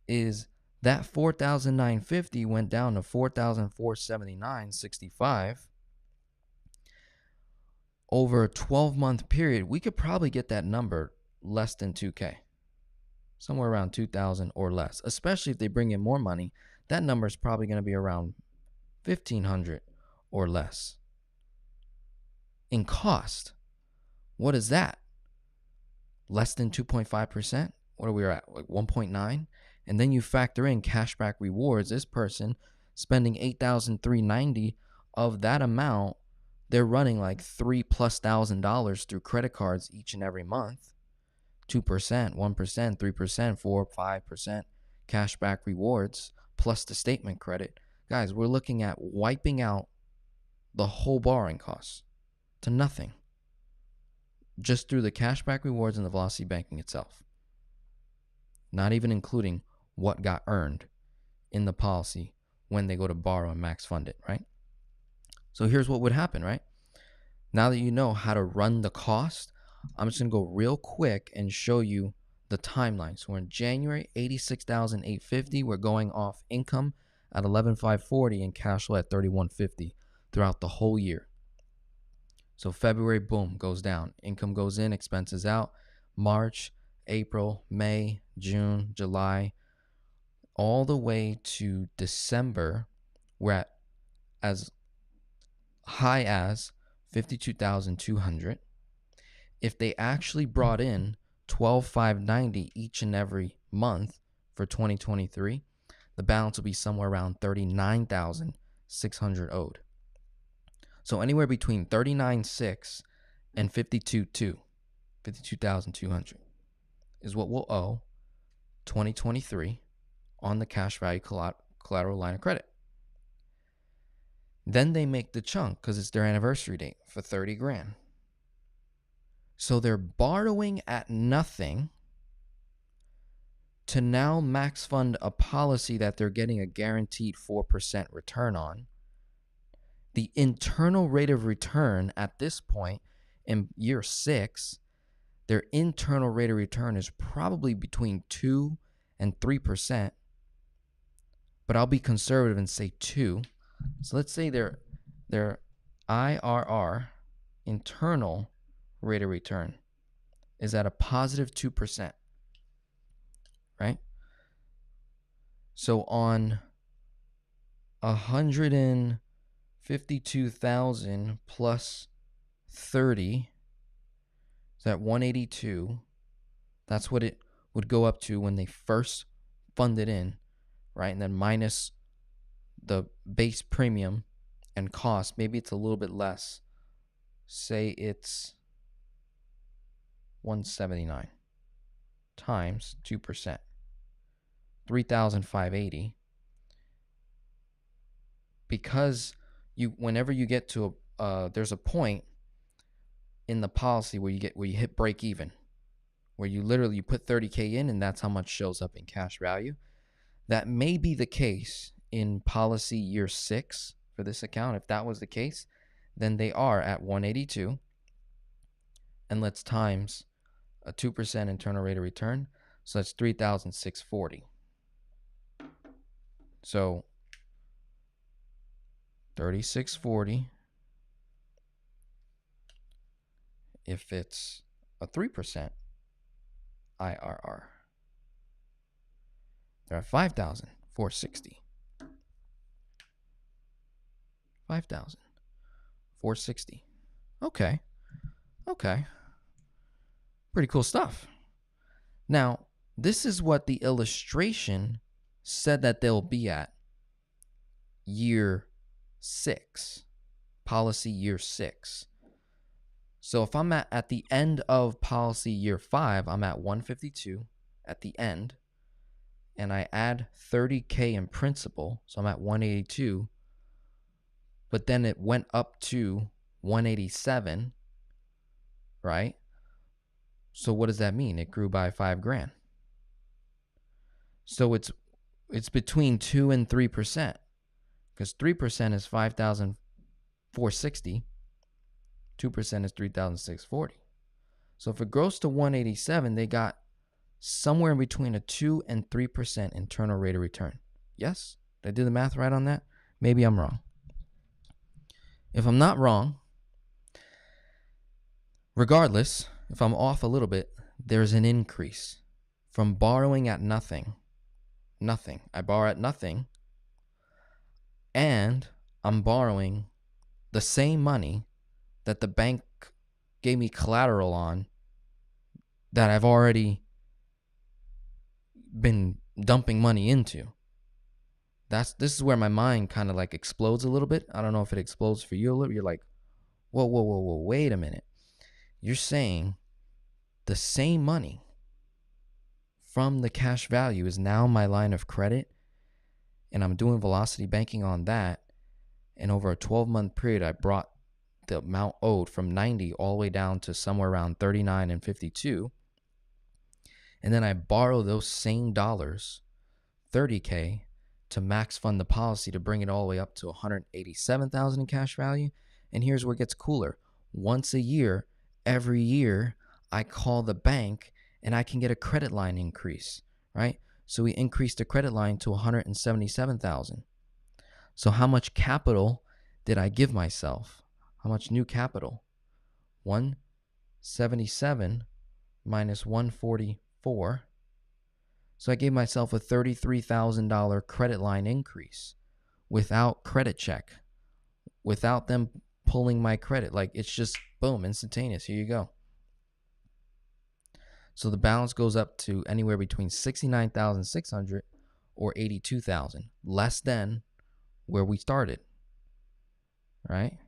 S1: is that $4,950 went down to $4,479.65. Over a 12-month period, we could probably get that number less than 2K. Somewhere around 2,000 or less. Especially if they bring in more money, that number is probably going to be around 1,500 or less. In cost, what is that? Less than 2.5%? What are we at? Like 1.9? And then you factor in cashback rewards. This person spending $8,390 of that amount, they're running like $3,000+ through credit cards each and every month. 2%, 1%, 3%, 4%, 5% cashback rewards plus the statement credit. Guys, we're looking at wiping out the whole borrowing costs to nothing just through the cashback rewards and the velocity banking itself. not even including what got earned in the policy when they go to borrow and max fund it, right? So here's what would happen, right? Now that you know how to run the cost, I'm just going to go real quick and show you the timeline. So we're in January, 86,850. We're going off income at 11,540 and cash flow at 3,150 throughout the whole year. So February, boom, goes down. Income goes in, expenses out. March, April, May, June, July, all the way to December, we're at as high as 52,200. If they actually brought in 12,590 each and every month for 2023, the balance will be somewhere around 39,600 owed. So anywhere between 39,600 and 52,200 is what we'll owe 2023 on the cash value collateral line of credit. Then they make the chunk because it's their anniversary date for 30 grand. So they're borrowing at nothing to now max fund a policy that they're getting a guaranteed 4% return on. The internal rate of return at this point in year 6, their internal rate of return is probably between 2 and 3%, but I'll be conservative and say 2. So let's say their IRR, internal rate of return, is at a positive 2%, right? So on 152,000 plus 30, is that 182? That's what it would go up to when they first fund it in, right? And then minus the base premium and cost, maybe it's a little bit less. Say it's 179 times 2%, 3,580. Because whenever you get to there's a point in the policy where you hit break even, where you put 30K in and that's how much shows up in cash value. That may be the case in policy year 6 for this account. If that was the case, then they are at 182, and let's times a 2% internal rate of return. So that's 3,640. So 3,640, if it's a 3% IRR, they're at 5,460. 5,460. Okay. Pretty cool stuff. Now, this is what the illustration said that they'll be at year 6, policy year 6. So if I'm at the end of policy year 5, I'm at 152 at the end, and I add 30K in principal, so I'm at 182, but then it went up to 187, right? So what does that mean? It grew by 5 grand. So it's between 2 and 3%, because 3% is 5,460, 2% is 3,640. So if it grows to 187, they got somewhere in between a 2 and 3% internal rate of return. Yes? Did I do the math right on that? Maybe I'm wrong. If I'm not wrong, regardless, if I'm off a little bit, there's an increase from borrowing at nothing. I borrow at nothing, and I'm borrowing the same money that the bank gave me collateral on that I've already been dumping money into. This is where my mind kind of like explodes a little bit. I don't know if it explodes for you a little. You're like, whoa, wait a minute. You're saying the same money from the cash value is now my line of credit, and I'm doing velocity banking on that, and over a 12-month period, I brought the amount owed from 90 all the way down to somewhere around 39 and 52. and then I borrow those same dollars, $30K, to max fund the policy to bring it all the way up to $187,000 in cash value. And here's where it gets cooler. Once a year, every year, I call the bank and I can get a credit line increase, right? So we increased the credit line to $177,000. So how much capital did I give myself? How much new capital? 177 minus 144. So I gave myself a $33,000 credit line increase without credit check, without them pulling my credit. Like, it's just boom, instantaneous. Here you go. So the balance goes up to anywhere between $69,600 or $82,000, less than where we started, right?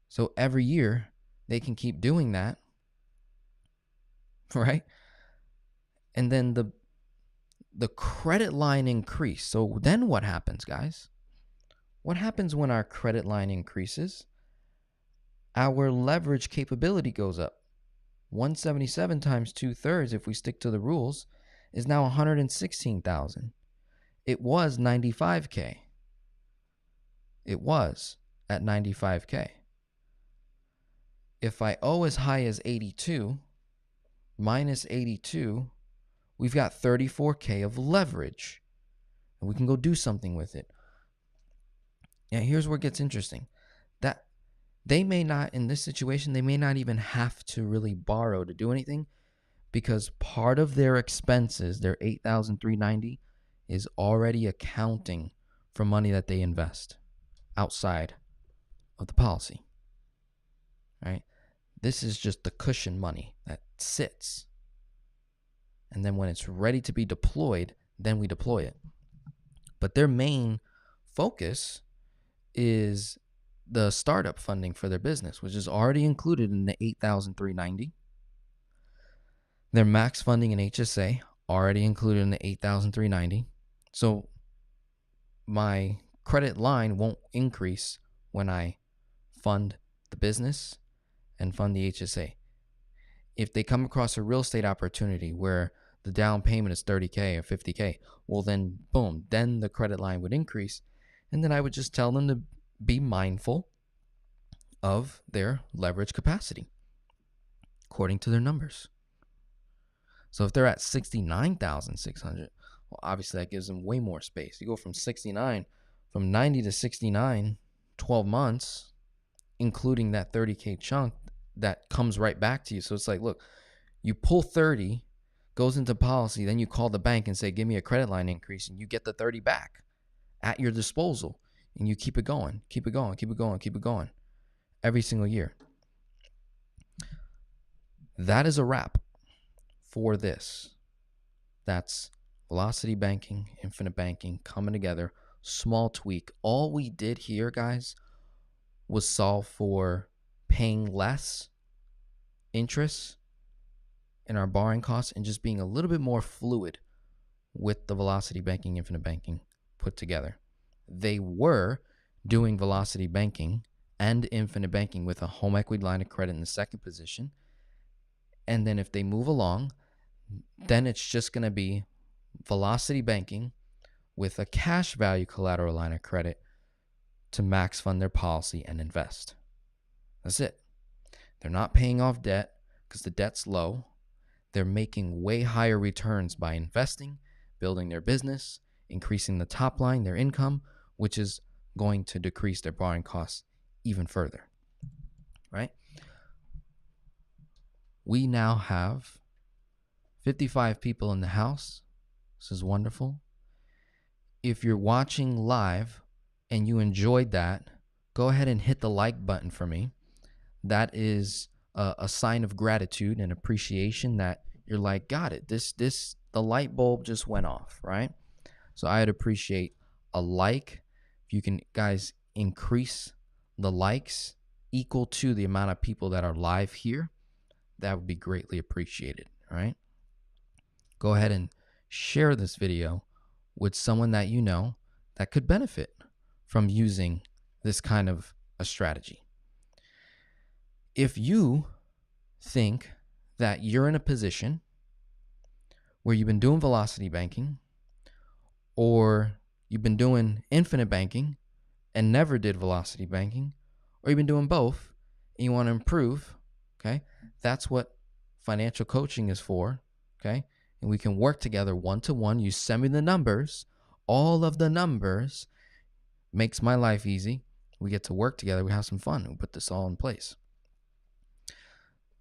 S1: So every year they can keep doing that, right? And then the credit line increase. So then what happens, guys? What happens when our credit line increases? Our leverage capability goes up. 177 times 2/3, if we stick to the rules, is now 116,000. It was 95K. It was at 95K. If I owe as high as 82, minus 82, we've got 34K of leverage. And we can go do something with it. Now, here's where it gets interesting. That they may not, in this situation, they may not even have to really borrow to do anything, because part of their expenses, their $8,390, is already accounting for money that they invest outside of the policy, right? This is just the cushion money that sits. And then when it's ready to be deployed, then we deploy it. But their main focus is the startup funding for their business, which is already included in the $8,390. Their max funding in HSA, already included in the $8,390. So my credit line won't increase when I fund the business and fund the HSA. If they come across a real estate opportunity where the down payment is $30K or $50K, well then, boom, then the credit line would increase. And then I would just tell them to be mindful of their leverage capacity according to their numbers. So if they're at 69,600, well, obviously that gives them way more space. You go from 90 to 69, 12 months, including that 30K chunk that comes right back to you. So it's like, look, you pull 30, goes into policy, then you call the bank and say, give me a credit line increase, and you get the 30 back at your disposal, and you keep it going, keep it going, keep it going, keep it going every single year. That is a wrap for this. That's velocity banking, infinite banking coming together, small tweak. All we did here, guys, was solve for paying less interest in our borrowing costs and just being a little bit more fluid with the velocity banking, infinite banking put together. They were doing velocity banking and infinite banking with a home equity line of credit in the second position. And then if they move along, then it's just going to be velocity banking with a cash value collateral line of credit to max fund their policy and invest. That's it. They're not paying off debt because the debt's low. They're making way higher returns by investing, building their business, increasing the top line, their income, which is going to decrease their borrowing costs even further, right? We now have 55 people in the house. This is wonderful. If you're watching live and you enjoyed that, go ahead and hit the like button for me. That is a sign of gratitude and appreciation that you're like, got it. The light bulb just went off, right? So I'd appreciate a like. If you can, guys, increase the likes equal to the amount of people that are live here, that would be greatly appreciated, all right? Go ahead and share this video with someone that you know that could benefit from using this kind of a strategy. If you think that you're in a position where you've been doing velocity banking, or you've been doing infinite banking and never did velocity banking, or you've been doing both and you want to improve, okay? That's what financial coaching is for, okay? And we can work together one-to-one. You send me the numbers, all of the numbers, makes my life easy. We get to work together. We have some fun. We put this all in place.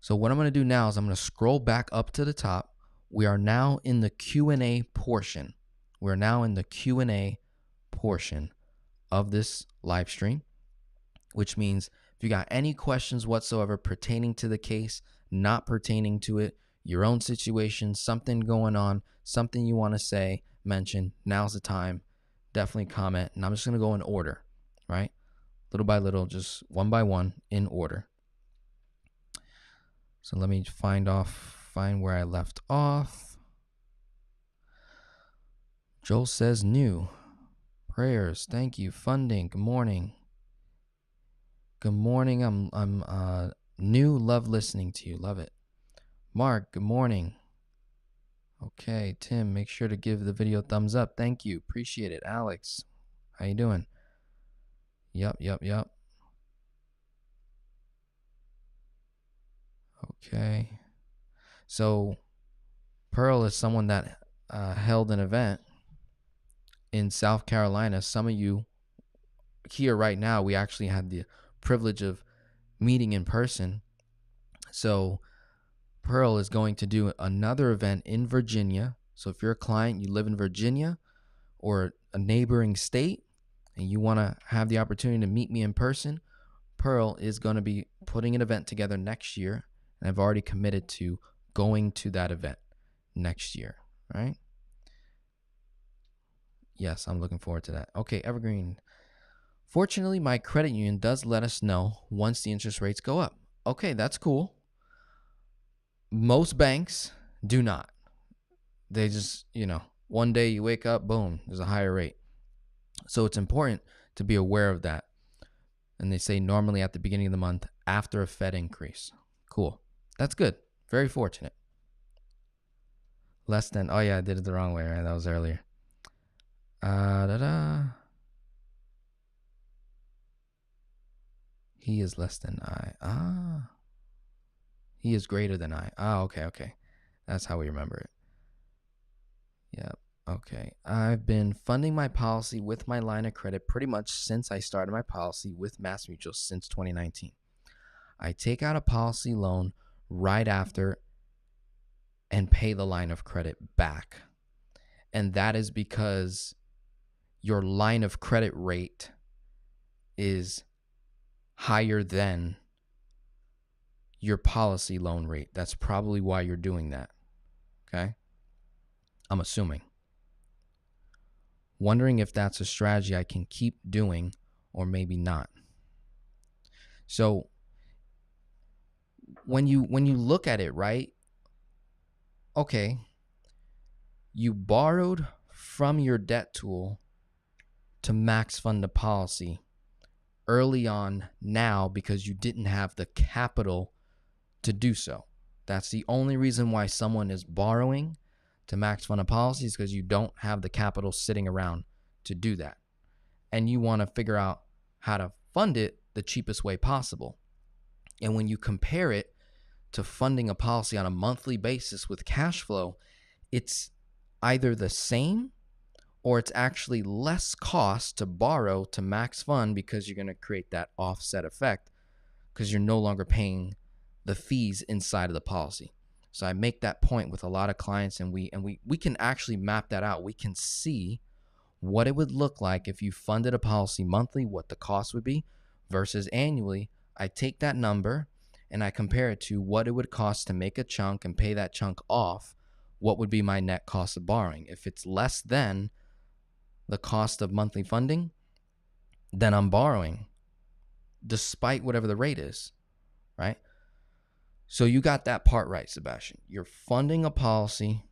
S1: So what I'm going to do now is I'm going to scroll back up to the top. We are now in the Q&A portion. We're now in the Q&A portion of this live stream, which means if you got any questions whatsoever pertaining to the case, not pertaining to it, your own situation, something going on, something you want to say, mention, now's the time. Definitely comment. And I'm just going to go in order, right? Little by little, just one by one in order. So let me find where I left off. Joel says new. Prayers, thank you. Funding, good morning. Good morning. I'm new. Love listening to you. Love it. Mark, good morning. Okay, Tim, make sure to give the video a thumbs up. Thank you. Appreciate it. Alex, how you doing? Yup. Okay. So Pearl is someone that held an event in South Carolina. Some of you here right now, we actually had the privilege of meeting in person. So Pearl is going to do another event in Virginia. So if you're a client, you live in Virginia or a neighboring state, and you want to have the opportunity to meet me in person, Pearl is going to be putting an event together next year. And I've already committed to going to that event next year, right? Yes, I'm looking forward to that. Okay, Evergreen. Fortunately, my credit union does let us know once the interest rates go up. Okay, that's cool. Most banks do not. They just, one day you wake up, boom, there's a higher rate. So it's important to be aware of that. And they say normally at the beginning of the month after a Fed increase. Cool. That's good. Very fortunate. Less than, oh yeah, I did it the wrong way, right? That was earlier. He is less than I. He is greater than I. Okay. That's how we remember it. Yep. Okay. I've been funding my policy with my line of credit pretty much since I started my policy with MassMutual since 2019. I take out a policy loan right after and pay the line of credit back. And that is because your line of credit rate is higher than your policy loan rate. That's probably why you're doing that. Okay? I'm assuming. Wondering if that's a strategy I can keep doing or maybe not. So when you look at it, right? Okay. You borrowed from your debt tool to max fund a policy early on now because you didn't have the capital to do so. That's the only reason why someone is borrowing to max fund a policy is because you don't have the capital sitting around to do that. And you want to figure out how to fund it the cheapest way possible. And when you compare it to funding a policy on a monthly basis with cash flow, it's either the same or it's actually less cost to borrow to max fund because you're going to create that offset effect because you're no longer paying the fees inside of the policy. So I make that point with a lot of clients, and we can actually map that out. We can see what it would look like if you funded a policy monthly, what the cost would be versus annually. I take that number and I compare it to what it would cost to make a chunk and pay that chunk off. What would be my net cost of borrowing? If it's less than the cost of monthly funding, then I'm borrowing despite whatever the rate is, right? So you got that part right, Sebastian. You're funding a policy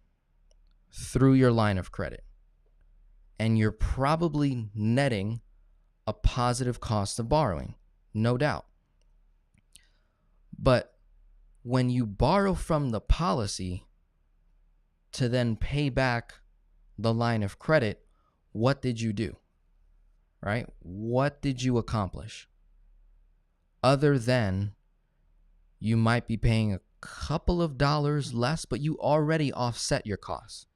S1: through your line of credit, and you're probably netting a positive cost of borrowing, no doubt. But when you borrow from the policy, to then pay back the line of credit, what did you do? Right? What did you accomplish? Other than you might be paying a couple of dollars less, but you already offset your costs.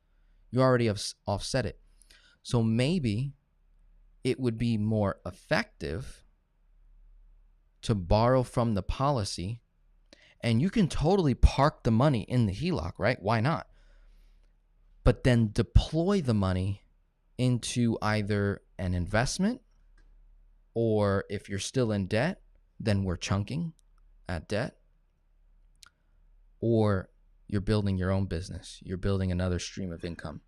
S1: You already have offset it. So maybe it would be more effective to borrow from the policy, and you can totally park the money in the HELOC, right? Why not? But then deploy the money into either an investment, or if you're still in debt, then we're chunking at debt, or you're building your own business. You're building another stream of income.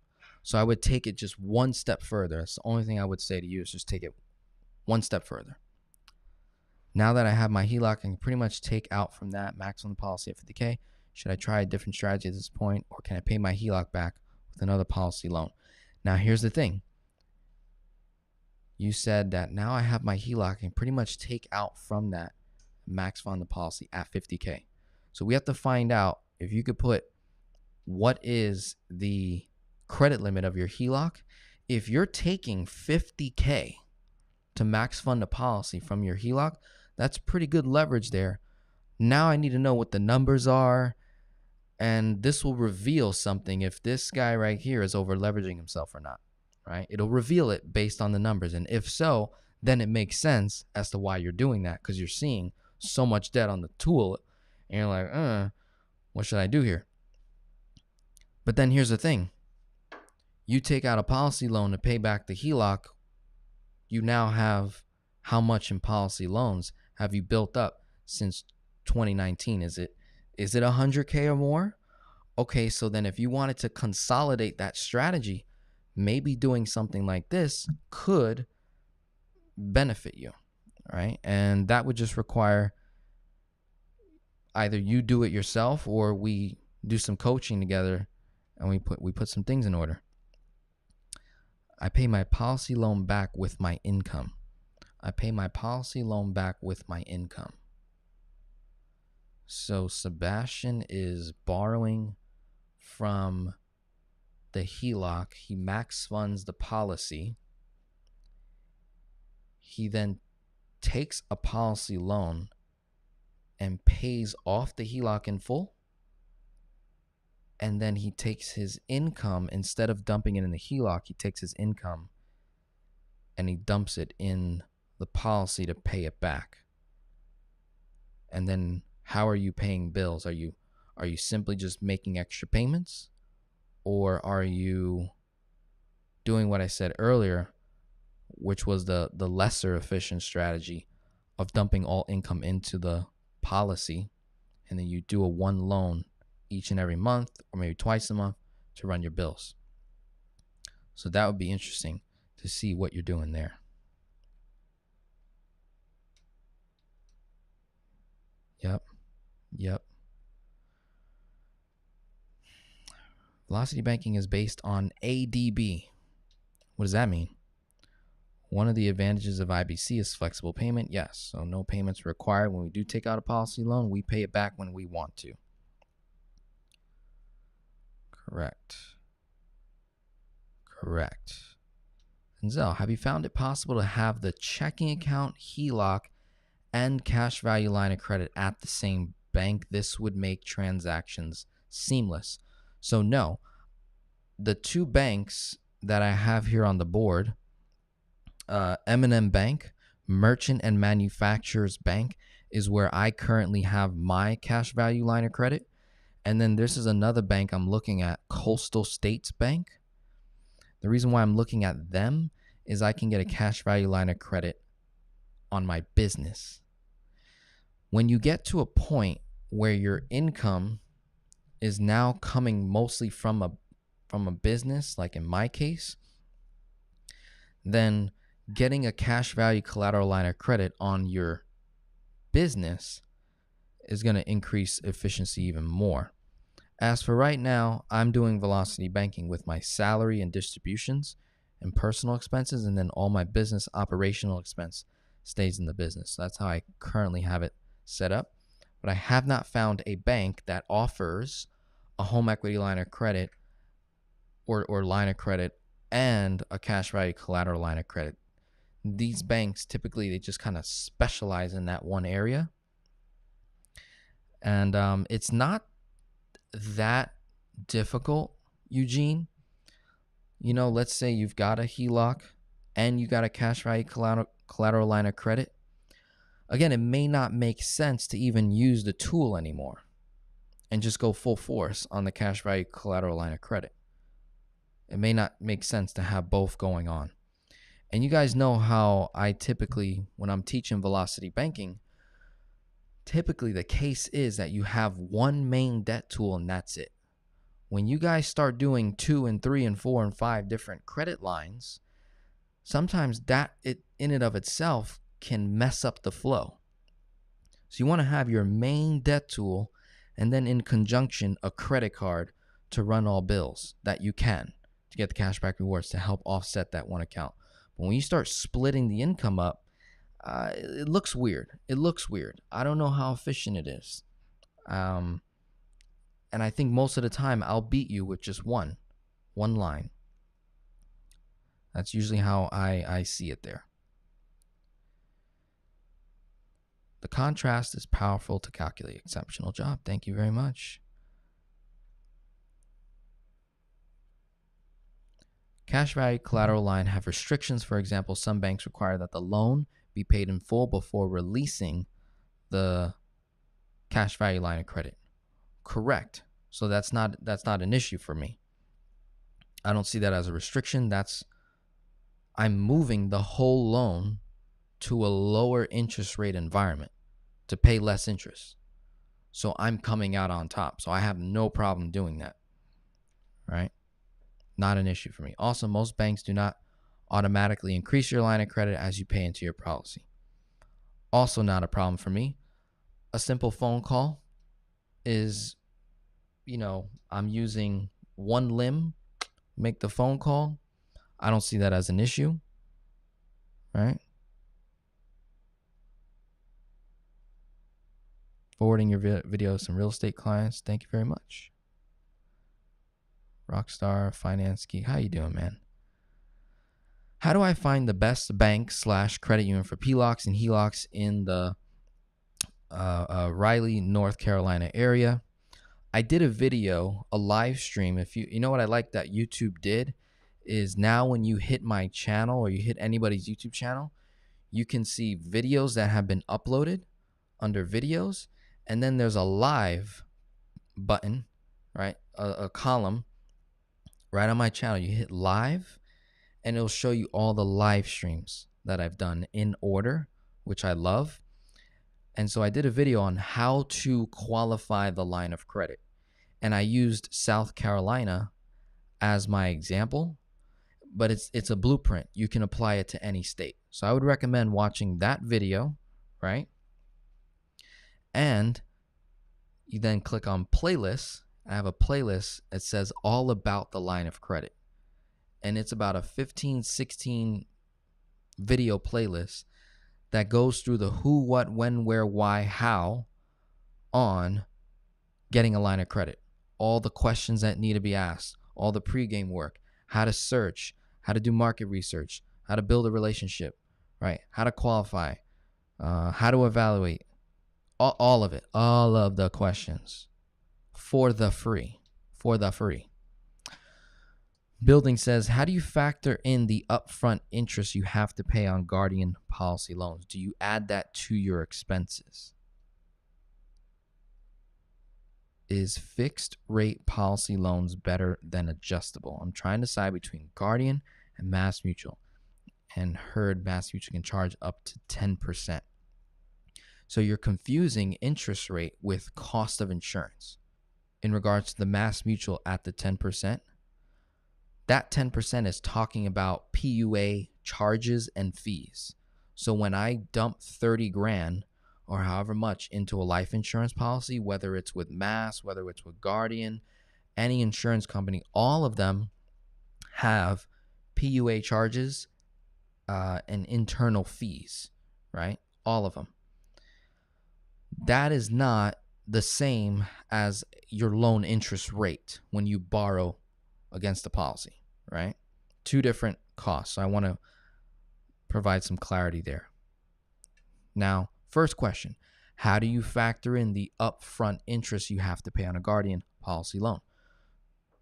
S1: So I would take it just one step further. That's the only thing I would say to you, is just take it one step further. Now that I have my HELOC, I can pretty much take out from that max on the policy at 50K. Should I try a different strategy at this point, or can I pay my HELOC back with another policy loan? Now, here's the thing. You said that now I have my HELOC, I can pretty much take out from that max fund the policy at 50K. So we have to find out if you could put what is the credit limit of your HELOC. If you're taking 50K to max fund a policy from your HELOC, that's pretty good leverage there. Now I need to know what the numbers are, and this will reveal something if this guy right here is over leveraging himself or not, right? It'll reveal it based on the numbers, and if so, then it makes sense as to why you're doing that, because you're seeing so much debt on the tool, and you're like, what should I do here? But then here's the thing. You take out a policy loan to pay back the HELOC, you now have how much in policy loans have you built up since 2019? Is it 100K or more? Okay, so then if you wanted to consolidate that strategy, maybe doing something like this could benefit you, right? And that would just require either you do it yourself, or we do some coaching together and we put some things in order. I pay my policy loan back with my income. I pay my policy loan back with my income. So Sebastian is borrowing from the HELOC. He max funds the policy. He then takes a policy loan and pays off the HELOC in full. And then he takes his income, instead of dumping it in the HELOC, he takes his income and he dumps it in the policy to pay it back. And then how are you paying bills? Are you simply just making extra payments, or are you doing what I said earlier, which was the lesser efficient strategy of dumping all income into the policy, and then you do a one loan each and every month, or maybe twice a month, to run your bills? So that would be interesting to see what you're doing there. Yep. Velocity banking is based on ADB. What does that mean? One of the advantages of IBC is flexible payment. Yes, so no payments required. When we do take out a policy loan, we pay it back when we want to. Correct. Denzel, have you found it possible to have the checking account, HELOC, and cash value line of credit at the same bank? This would make transactions seamless. So no, the two banks that I have here on the board, M&M Bank, Merchant and Manufacturers Bank, is where I currently have my cash value line of credit. And then this is another bank I'm looking at, Coastal States Bank. The reason why I'm looking at them is I can get a cash value line of credit on my business. When you get to a point where your income is now coming mostly from a business, like in my case, then getting a cash value collateral line of credit on your business is going to increase efficiency even more. As for right now, I'm doing velocity banking with my salary and distributions and personal expenses, and then all my business operational expense stays in the business. So that's how I currently have it set up. But I have not found a bank that offers a home equity line of credit or line of credit and a cash value collateral line of credit. These banks typically, they just kind of specialize in that one area. And it's not that difficult, Eugene. You know, let's say you've got a HELOC and you got a cash value collateral line of credit. Again, it may not make sense to even use the tool anymore and just go full force on the cash value collateral line of credit. It may not make sense to have both going on. And you guys know how I typically, when I'm teaching velocity banking, typically the case is that you have one main debt tool and that's it. When you guys start doing 2 and 3 and 4 and 5 different credit lines, sometimes that in and of itself can mess up the flow. So you want to have your main debt tool and then in conjunction a credit card to run all bills that you can to get the cashback rewards to help offset that one account. But when you start splitting the income up, it looks weird. It looks weird. I don't know how efficient it is. And I think most of the time I'll beat you with just one line. That's usually how I see it there. The contrast is powerful to calculate. Exceptional job. Thank you very much. Cash value collateral line have restrictions. For example, some banks require that the loan be paid in full before releasing the cash value line of credit. Correct. So that's not an issue for me. I don't see that as a restriction. I'm moving the whole loan to a lower interest rate environment to pay less interest. So I'm coming out on top. So I have no problem doing that. Right? Not an issue for me. Also, most banks do not automatically increase your line of credit as you pay into your policy. Also not a problem for me. A simple phone call is, I'm using one limb, make the phone call. I don't see that as an issue, right? Forwarding your videos to some real estate clients. Thank you very much. Rockstar Finance Geek. How you doing, man? How do I find the best bank / credit union for PLOCs and HELOCs in the Raleigh, North Carolina area? I did a video, a live stream. If you know what I like that YouTube did is now when you hit my channel or you hit anybody's YouTube channel, you can see videos that have been uploaded under videos. And then there's a live button, right? A column right on my channel. You hit live and it'll show you all the live streams that I've done in order, which I love. And so I did a video on how to qualify the line of credit. And I used South Carolina as my example, but it's a blueprint. You can apply it to any state. So I would recommend watching that video, right? And you then click on playlists. I have a playlist that says all about the line of credit. And it's about a 15, 16 video playlist that goes through the who, what, when, where, why, how on getting a line of credit. All the questions that need to be asked, all the pregame work, how to search, how to do market research, how to build a relationship, right? How to qualify, how to evaluate, all of it, all of the questions for the free. Building says, how do you factor in the upfront interest you have to pay on Guardian policy loans? Do you add that to your expenses? Is fixed rate policy loans better than adjustable? I'm trying to decide between Guardian and Mass Mutual, and heard Mass Mutual can charge up to 10%. So you're confusing interest rate with cost of insurance. In regards to the Mass Mutual at the 10%, that 10% is talking about PUA charges and fees. So when I dump 30 grand or however much into a life insurance policy, whether it's with Mass, whether it's with Guardian, any insurance company, all of them have PUA charges and internal fees, right? All of them. That is not the same as your loan interest rate when you borrow against the policy, right? Two different costs. So I want to provide some clarity there. Now, first question, how do you factor in the upfront interest you have to pay on a Guardian policy loan?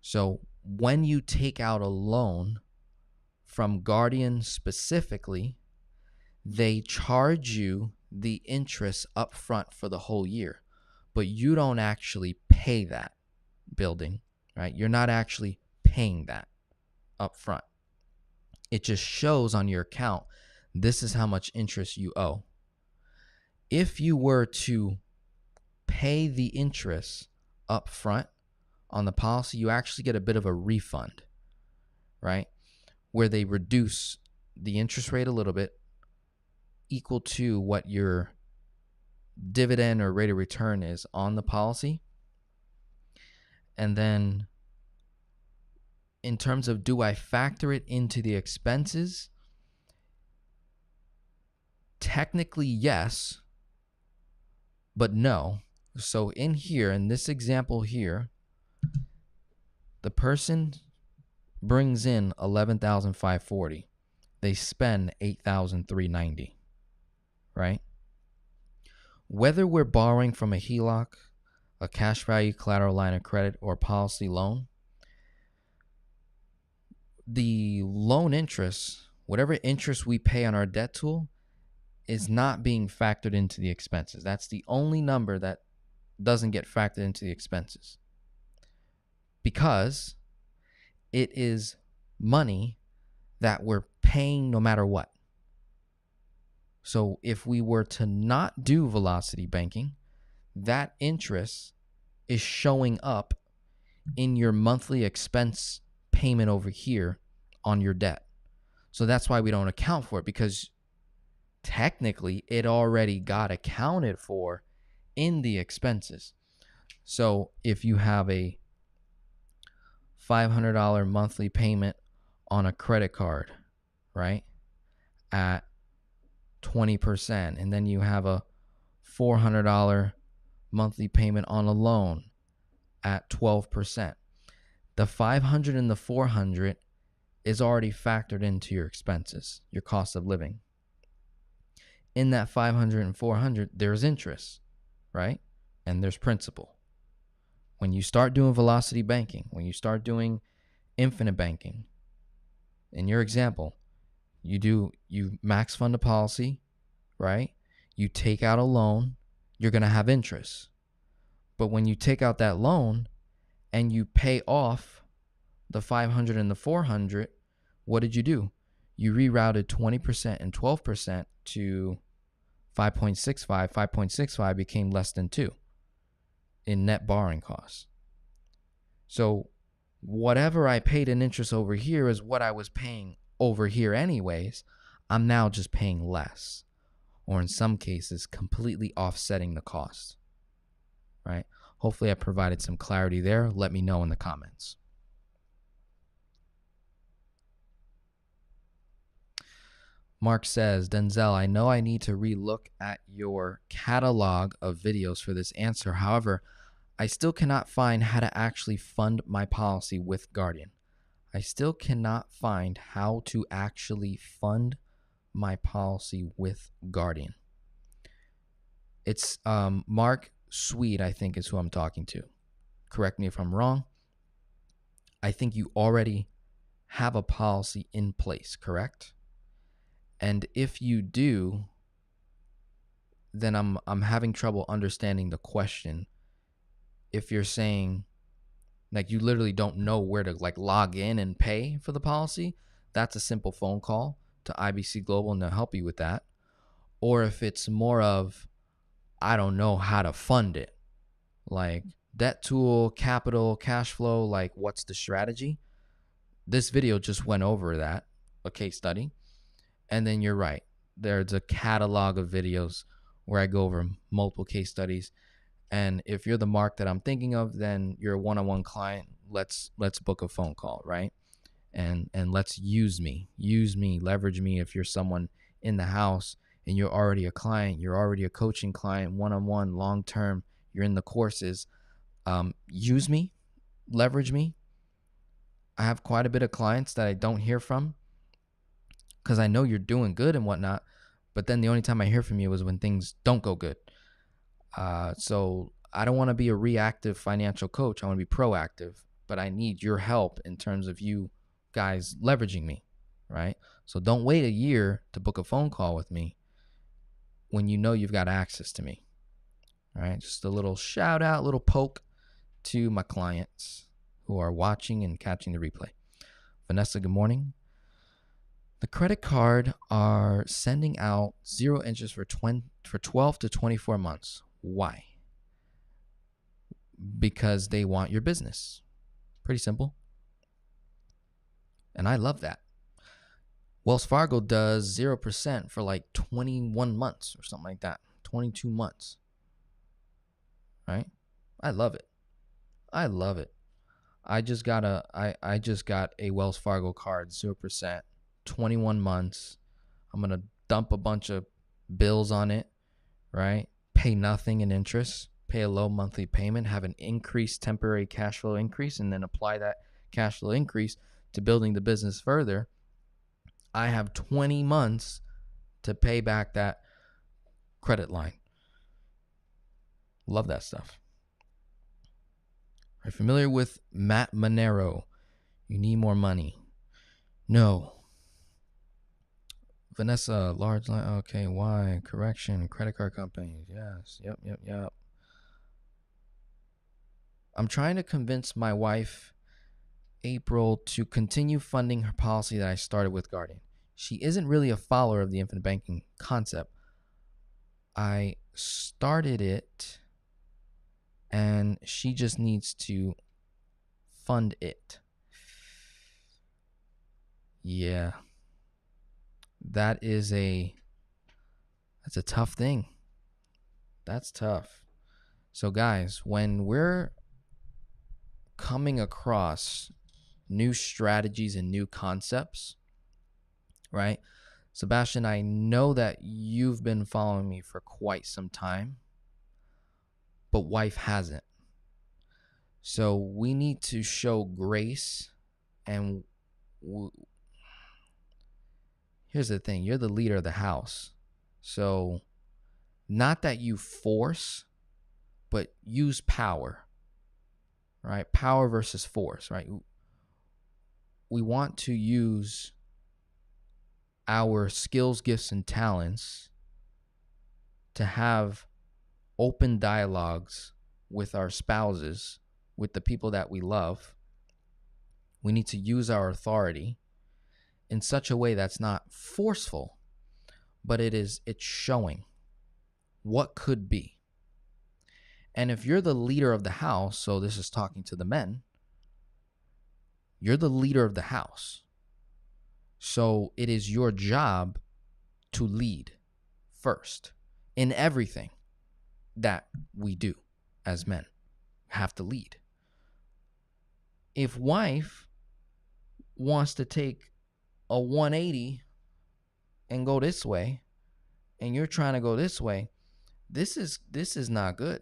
S1: So when you take out a loan from Guardian specifically, they charge you the interest upfront for the whole year, but you don't actually pay that building, right? You're not actually paying that upfront. It just shows on your account, this is how much interest you owe. If you were to pay the interest upfront on the policy, you actually get a bit of a refund, right? Where they reduce the interest rate a little bit, equal to what your dividend or rate of return is on the policy. And then in terms of, do I factor it into the expenses? Technically, yes, but no. So in here, in this example here, the person brings in $11,540. They spend $8,390, right? Whether we're borrowing from a HELOC, a cash value collateral line of credit, or policy loan, the loan interest, whatever interest we pay on our debt tool, is not being factored into the expenses. That's the only number that doesn't get factored into the expenses, because it is money that we're paying no matter what. So if we were to not do velocity banking, that interest is showing up in your monthly expense payment over here on your debt. So that's why we don't account for it, because technically it already got accounted for in the expenses. So if you have a $500 monthly payment on a credit card, right, at 20%, and then you have a $400 monthly payment on a loan at 12%, the 500 and the 400 is already factored into your expenses, your cost of living. In that 500 and 400, there's interest, right? And there's principal. When you start doing velocity banking, when you start doing infinite banking, in your example, you max fund a policy, right? You take out a loan, you're going to have interest. But when you take out that loan and you pay off the 500 and the 400, what did you do? You rerouted 20% and 12% to 5.65. 5.65 became less than 2 in net borrowing costs. So whatever I paid in interest over here is what I was paying over here anyways. I'm now just paying less, or in some cases, completely offsetting the cost, right? Hopefully I provided some clarity there. Let me know in the comments. Mark says, Denzel, I know I need to re-look at your catalog of videos for this answer. However, I still cannot find how to actually fund my policy with Guardian. I still cannot find how to actually fund my policy with Guardian. It's Mark Sweet, I think, is who I'm talking to. Correct me if I'm wrong. I think you already have a policy in place, correct? And if you do, then I'm having trouble understanding the question. If you're saying, like, you literally don't know where to like log in and pay for the policy, that's a simple phone call to IBC Global and they'll help you with that. Or if it's more of, I don't know how to fund it, like debt tool, capital, cash flow, like what's the strategy? This video just went over that, a case study. And then you're right, there's a catalog of videos where I go over multiple case studies. And if you're the Mark that I'm thinking of, then you're a one-on-one client. Let's book a phone call, right? And let's use me, leverage me. If you're someone in the house and you're already a client, you're already a coaching client, one-on-one, long-term, you're in the courses, use me, leverage me. I have quite a bit of clients that I don't hear from because I know you're doing good and whatnot. But then the only time I hear from you is when things don't go good. So I don't want to be a reactive financial coach. I want to be proactive, but I need your help in terms of you guys leveraging me, right? So don't wait a year to book a phone call with me when you know you've got access to me, all right? Just a little shout out, little poke to my clients who are watching and catching the replay. Vanessa, good morning. The credit card are sending out 0 interest for 12 to 24 months. Why? Because they want your business. Pretty simple. And I love that. Wells Fargo does 0% for like 21 months or something like that. 22 months. Right? I love it. I love it. I just got a Wells Fargo card, 0%, 21 months. I'm going to dump a bunch of bills on it, right? Pay nothing in interest, pay a low monthly payment, have an increased temporary cash flow increase, and then apply that cash flow increase to building the business further. I have 20 months to pay back that credit line. Love that stuff. Are you familiar with Matt Monero? You need more money. No. Vanessa, large line. Okay, why? Correction. Credit card companies. Yes. Yep. I'm trying to convince my wife, April, to continue funding her policy that I started with Guardian. She isn't really a follower of the infinite banking concept. I started it, and she just needs to fund it. Yeah. That's a tough thing. That's tough. So guys, when we're coming across new strategies and new concepts, right? Sebastian, I know that you've been following me for quite some time, but wife hasn't. So we need to show grace. And here's the thing, you're the leader of the house. So not that you force, but use power, right? Power versus force, right? We want to use our skills, gifts, and talents to have open dialogues with our spouses, with the people that we love. We need to use our authority in such a way that's not forceful, but it's showing what could be. And if you're the leader of the house, so this is talking to the men, you're the leader of the house. So it is your job to lead first in everything that we do as men. Have to lead. If wife wants to take a 180 and go this way, and you're trying to go this way, this is not good.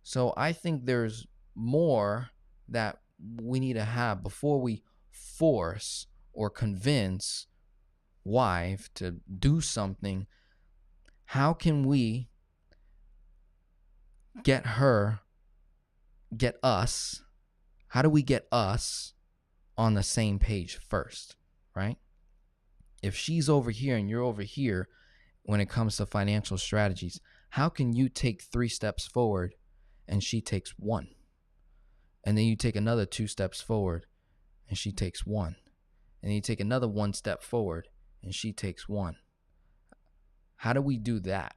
S1: So I think there's more that we need to have before we force or convince wife to do something. How can we get us? How do we get us on the same page first, right? If she's over here and you're over here when it comes to financial strategies, how can you take 3 steps forward and she takes 1? And then you take another 2 steps forward and she takes 1. And then you take another 1 step forward and she takes 1. How do we do that?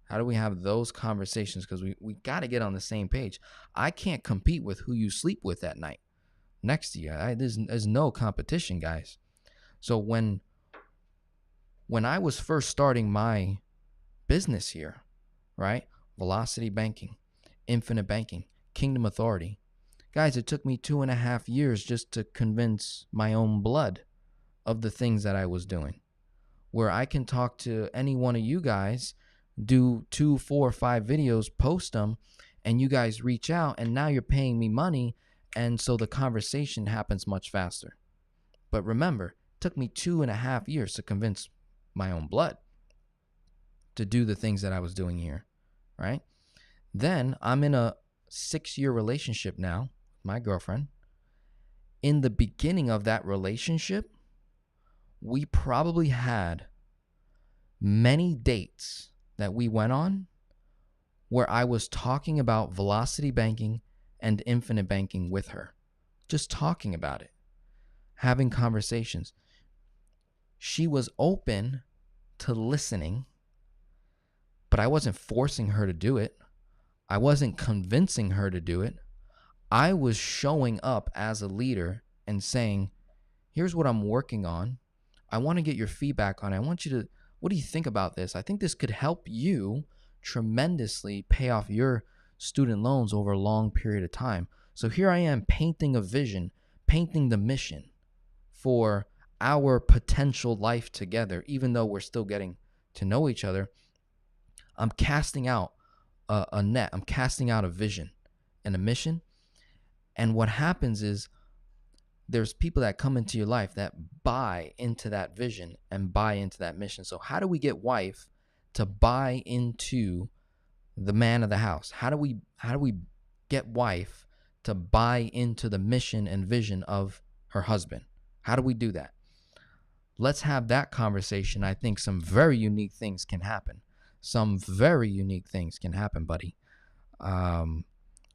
S1: How do we have those conversations? Because we got to get on the same page. I can't compete with who you sleep with at night next to you. There's no competition, guys. So when I was first starting my business here, right? Velocity Banking, Infinite Banking, Kingdom Authority. Guys, it took me 2.5 years just to convince my own blood of the things that I was doing. Where I can talk to any one of you guys, do 2, 4, 5 videos, post them, and you guys reach out, and now you're paying me money, And so the conversation happens much faster. But remember, it took me 2.5 years to convince my own blood to do the things that I was doing here, right? Then I'm in a 6-year relationship now with my girlfriend. In the beginning of that relationship, we probably had many dates that we went on where I was talking about velocity banking and infinite banking with her, just talking about it, having conversations. She was open to listening, but I wasn't forcing her to do it. I wasn't convincing her to do it. I was showing up as a leader and saying, here's what I'm working on. I want to get your feedback on it. I want you to, what do you think about this? I think this could help you tremendously pay off your student loans over a long period of time. So here I am painting a vision, painting the mission for our potential life together, even though we're still getting to know each other. I'm casting out a net. I'm casting out a vision and a mission. And what happens is there's people that come into your life that buy into that vision and buy into that mission. So how do we get wife to buy into the man of the house? How do we get wife to buy into the mission and vision of her husband? How do we do that? Let's have that conversation. I think some very unique things can happen. Some very unique things can happen, buddy. I'm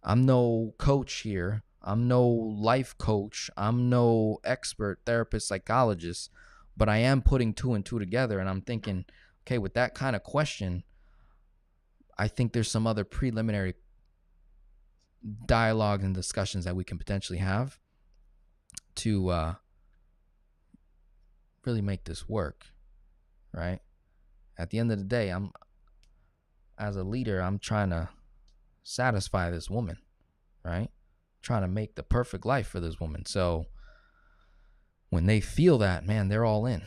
S1: no coach here. I'm no life coach. I'm no expert therapist, psychologist, but I am putting 2 and 2 together. And I'm thinking, okay, with that kind of question, I think there's some other preliminary dialogue and discussions that we can potentially have to really make this work, right? At the end of the day, as a leader, I'm trying to satisfy this woman, right? Trying to make the perfect life for this woman. So when they feel that, man, they're all in.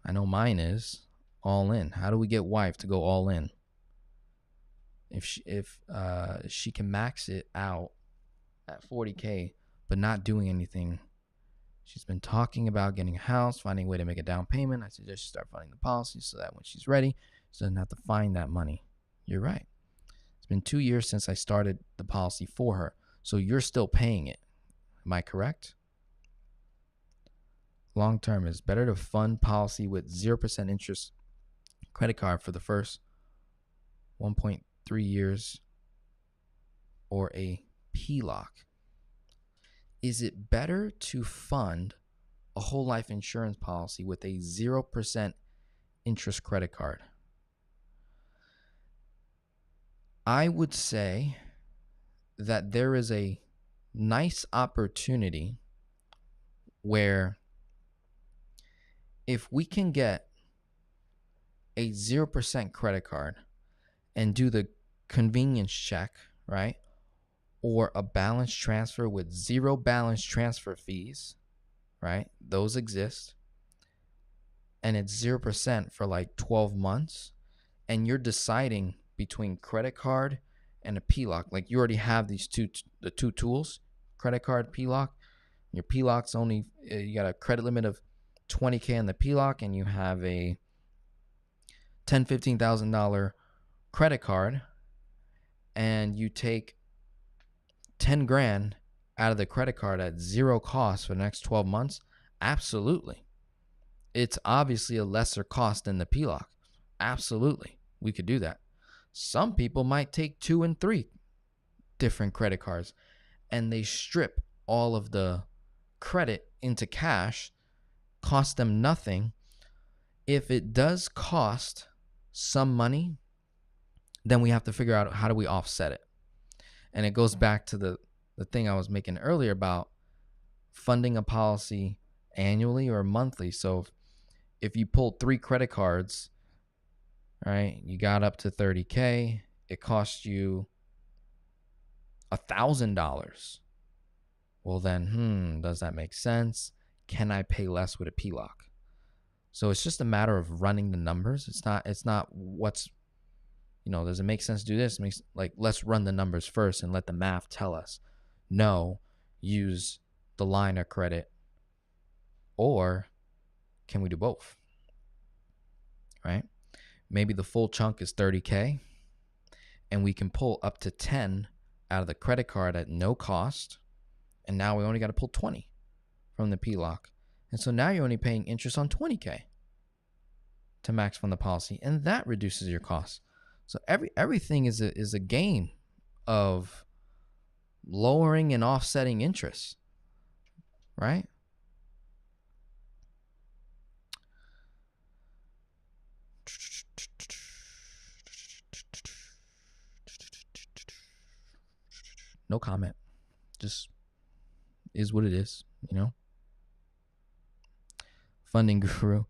S1: I know mine is all in. How do we get wife to go all in? If she can max it out at $40K, but not doing anything. She's been talking about getting a house, finding a way to make a down payment. I suggest she start funding the policy so that when she's ready, she doesn't have to find that money. You're right. It's been 2 years since I started the policy for her. So you're still paying it. Am I correct? Long term, is better to fund policy with 0% interest credit card for the first 1.3 years or a HELOC. Is it better to fund a whole life insurance policy with a 0% interest credit card? I would say that there is a nice opportunity where if we can get a 0% credit card and do the convenience check, right? Or a balance transfer with 0 balance transfer fees, right? Those exist. And it's 0% for like 12 months. And you're deciding between credit card and a PLOC. Like you already have these the two tools, credit card, PLOC. Your PLOC's only, you got a credit limit of $20K in the PLOC, and you have a $10,000, $15,000 credit card, and you take 10 grand out of the credit card at 0 cost for the next 12 months. Absolutely. It's obviously a lesser cost than the PLOC. Absolutely. We could do that. Some people might take 2 and 3 different credit cards and they strip all of the credit into cash, cost them nothing. If it does cost some money, then we have to figure out how do we offset it. And it goes back to the thing I was making earlier about funding a policy annually or monthly. So if you pulled 3 credit cards, right, you got up to $30K, it cost you $1,000. Well then, does that make sense? Can I pay less with a PLOC? So it's just a matter of running the numbers. It's not what's, does it make sense to do this? It makes, like, let's run the numbers first and let the math tell us. no, use the line of credit, or can we do both? Right? Maybe the full chunk is $30K and we can pull up to 10 out of the credit card at no cost. And now we only got to pull 20 from the PLOC. And so now you're only paying interest on 20K to max fund the policy, and that reduces your costs. So everything is a game of lowering and offsetting interest, right? No comment. Just is what it is, you know? Funding Guru,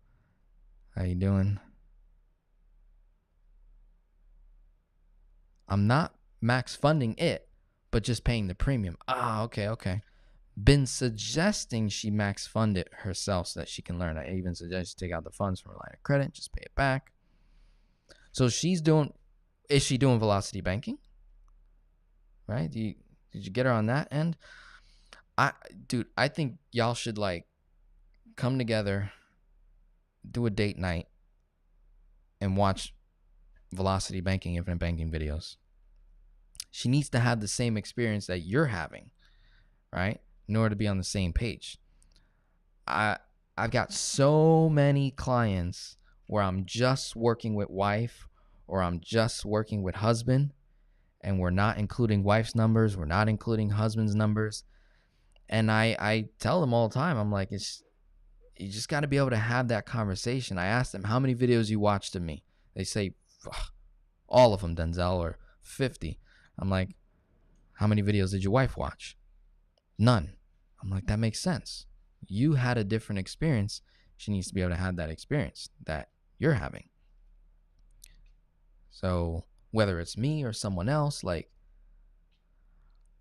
S1: how you doing? I'm not max funding it, but just paying the premium. Okay. Been suggesting she max fund it herself so that she can learn. I even suggest you take out the funds from her line of credit, just pay it back. So is she doing velocity banking? Right? Did you get her on that end? I think y'all should like come together, do a date night, and watch velocity banking, infinite banking videos. She needs to have the same experience that you're having, right? In order to be on the same page. I've got so many clients where I'm just working with wife or I'm just working with husband, and we're not including wife's numbers, we're not including husband's numbers. And I tell them all the time, I'm like, you just got to be able to have that conversation. I ask them, how many videos you watched of me? They say, all of them, Denzel, or 50. I'm like, how many videos did your wife watch? None. I'm like, that makes sense. You had a different experience. She needs to be able to have that experience that you're having. So whether it's me or someone else, like,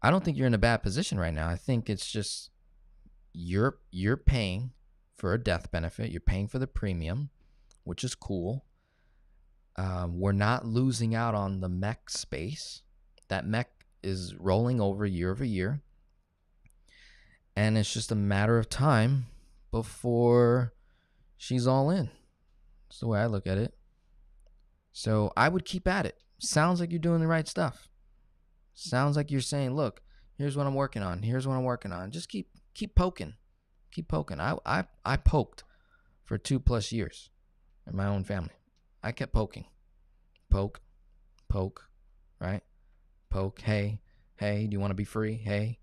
S1: I don't think you're in a bad position right now. I think it's just you're paying for a death benefit. You're paying for the premium, which is cool. We're not losing out on the mech space. That mech is rolling over year. And it's just a matter of time before she's all in. That's the way I look at it. So I would keep at it. Sounds like you're doing the right stuff. Sounds like you're saying, look, here's what I'm working on. Here's what I'm working on. Just keep poking. Keep poking. I poked for 2+ years in my own family. I kept poking. Poke, right? Poke, hey, do you want to be free? Hey,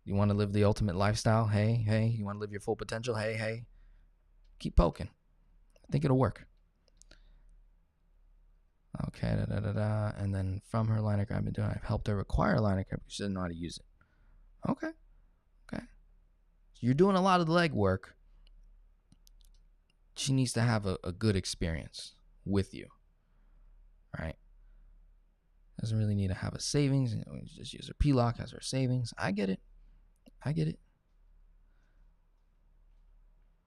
S1: you want to live the ultimate lifestyle? Hey, you want to live your full potential? Hey. Keep poking. I think it'll work. Okay, and then from her line of credit, I've helped her acquire a line of credit, but she doesn't know how to use it. Okay. So you're doing a lot of the legwork. She needs to have a good experience with you, right? Doesn't really need to have a savings. Just use her PLOC as her savings. I get it.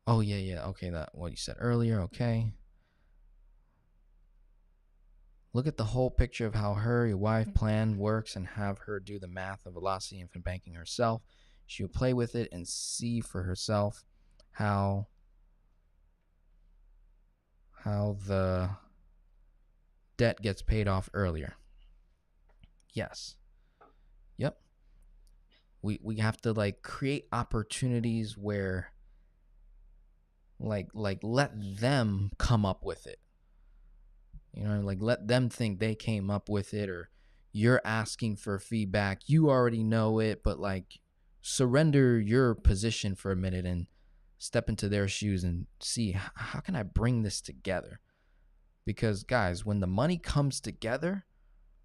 S1: Oh, yeah. Okay, that what you said earlier. Okay. Look at the whole picture of how your wife plan works and have her do the math of velocity infinite banking herself. She'll play with it and see for herself how the debt gets paid off earlier. Yes. Yep. We have to like create opportunities where like let them come up with it. You know, like let them think they came up with it, or you're asking for feedback. You already know it, but like surrender your position for a minute and step into their shoes and see how can I bring this together? Because guys, when the money comes together,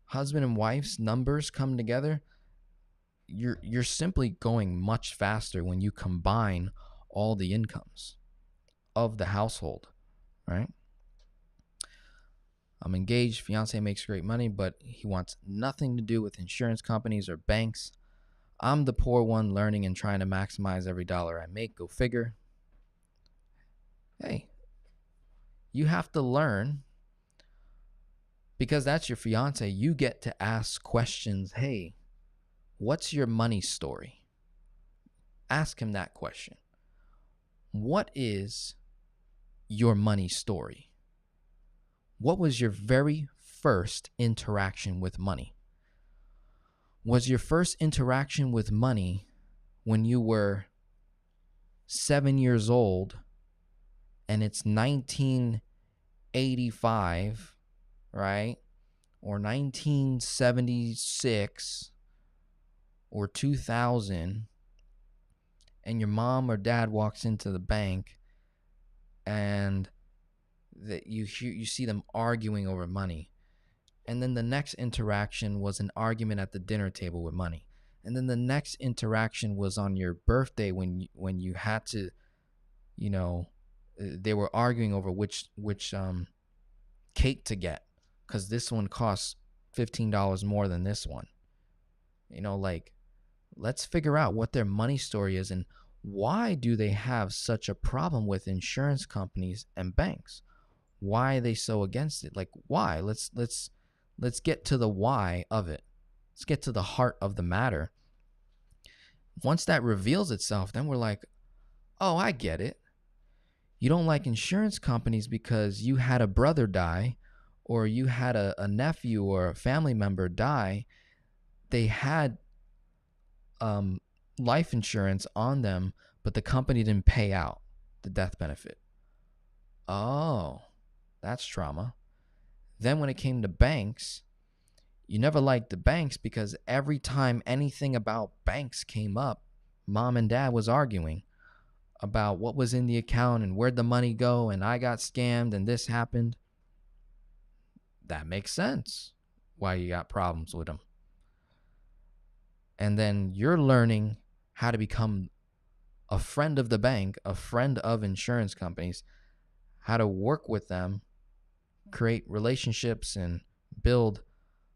S1: husband and wife's numbers come together, you're simply going much faster when you combine all the incomes of the household, right? I'm engaged, fiance makes great money, but he wants nothing to do with insurance companies or banks. I'm the poor one learning and trying to maximize every dollar I make. Go figure. Hey, you have to learn, because that's your fiance. You get to ask questions. Hey, What's your money story? Ask him that question. What is your money story? What was your very first interaction with money? Was your first interaction with money when you were 7 years old and it's 1985, right? Or 1976 or 2000, and your mom or dad walks into the bank and that you see them arguing over money. And then the next interaction was an argument at the dinner table with money. And then the next interaction was on your birthday when you had to, they were arguing over which cake to get, because this one costs $15 more than this one. Let's figure out what their money story is and why do they have such a problem with insurance companies and banks? Why are they so against it? Like, why? Let's get to the why of it. Let's get to the heart of the matter. Once that reveals itself, then we're like, oh, I get it. You don't like insurance companies because you had a brother die, or you had a nephew or a family member die. They had life insurance on them, but the company didn't pay out the death benefit. Oh, that's trauma. Then when it came to banks, you never liked the banks because every time anything about banks came up, mom and dad was arguing about what was in the account and where'd the money go, and I got scammed and this happened. That makes sense why you got problems with them. And then you're learning how to become a friend of the bank, a friend of insurance companies, how to work with them, create relationships, and build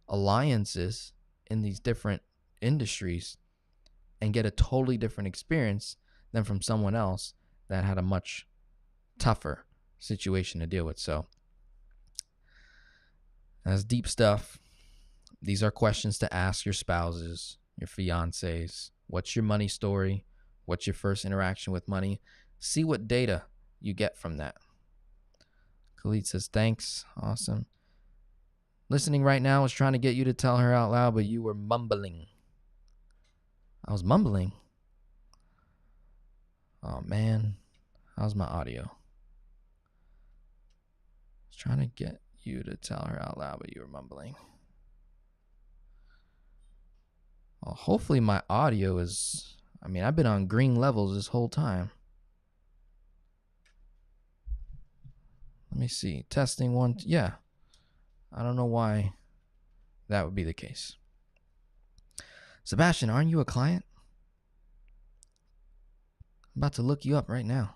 S1: alliances in these different industries, and get a totally different experience than from someone else that had a much tougher situation to deal with. So that's deep stuff. These are questions to ask your spouses, your fiancés. What's your money story? What's your first interaction with money? See what data you get from that. Khalid says, thanks. Awesome. Listening right now, I was trying to get you to tell her out loud, but you were mumbling. I was mumbling. Oh, man. How's my audio? I was trying to get you to tell her out loud, but you were mumbling. Well, hopefully my audio is... I've been on green levels this whole time. Let me see. Testing one. Yeah. I don't know why that would be the case. Sebastian, aren't you a client? I'm about to look you up right now.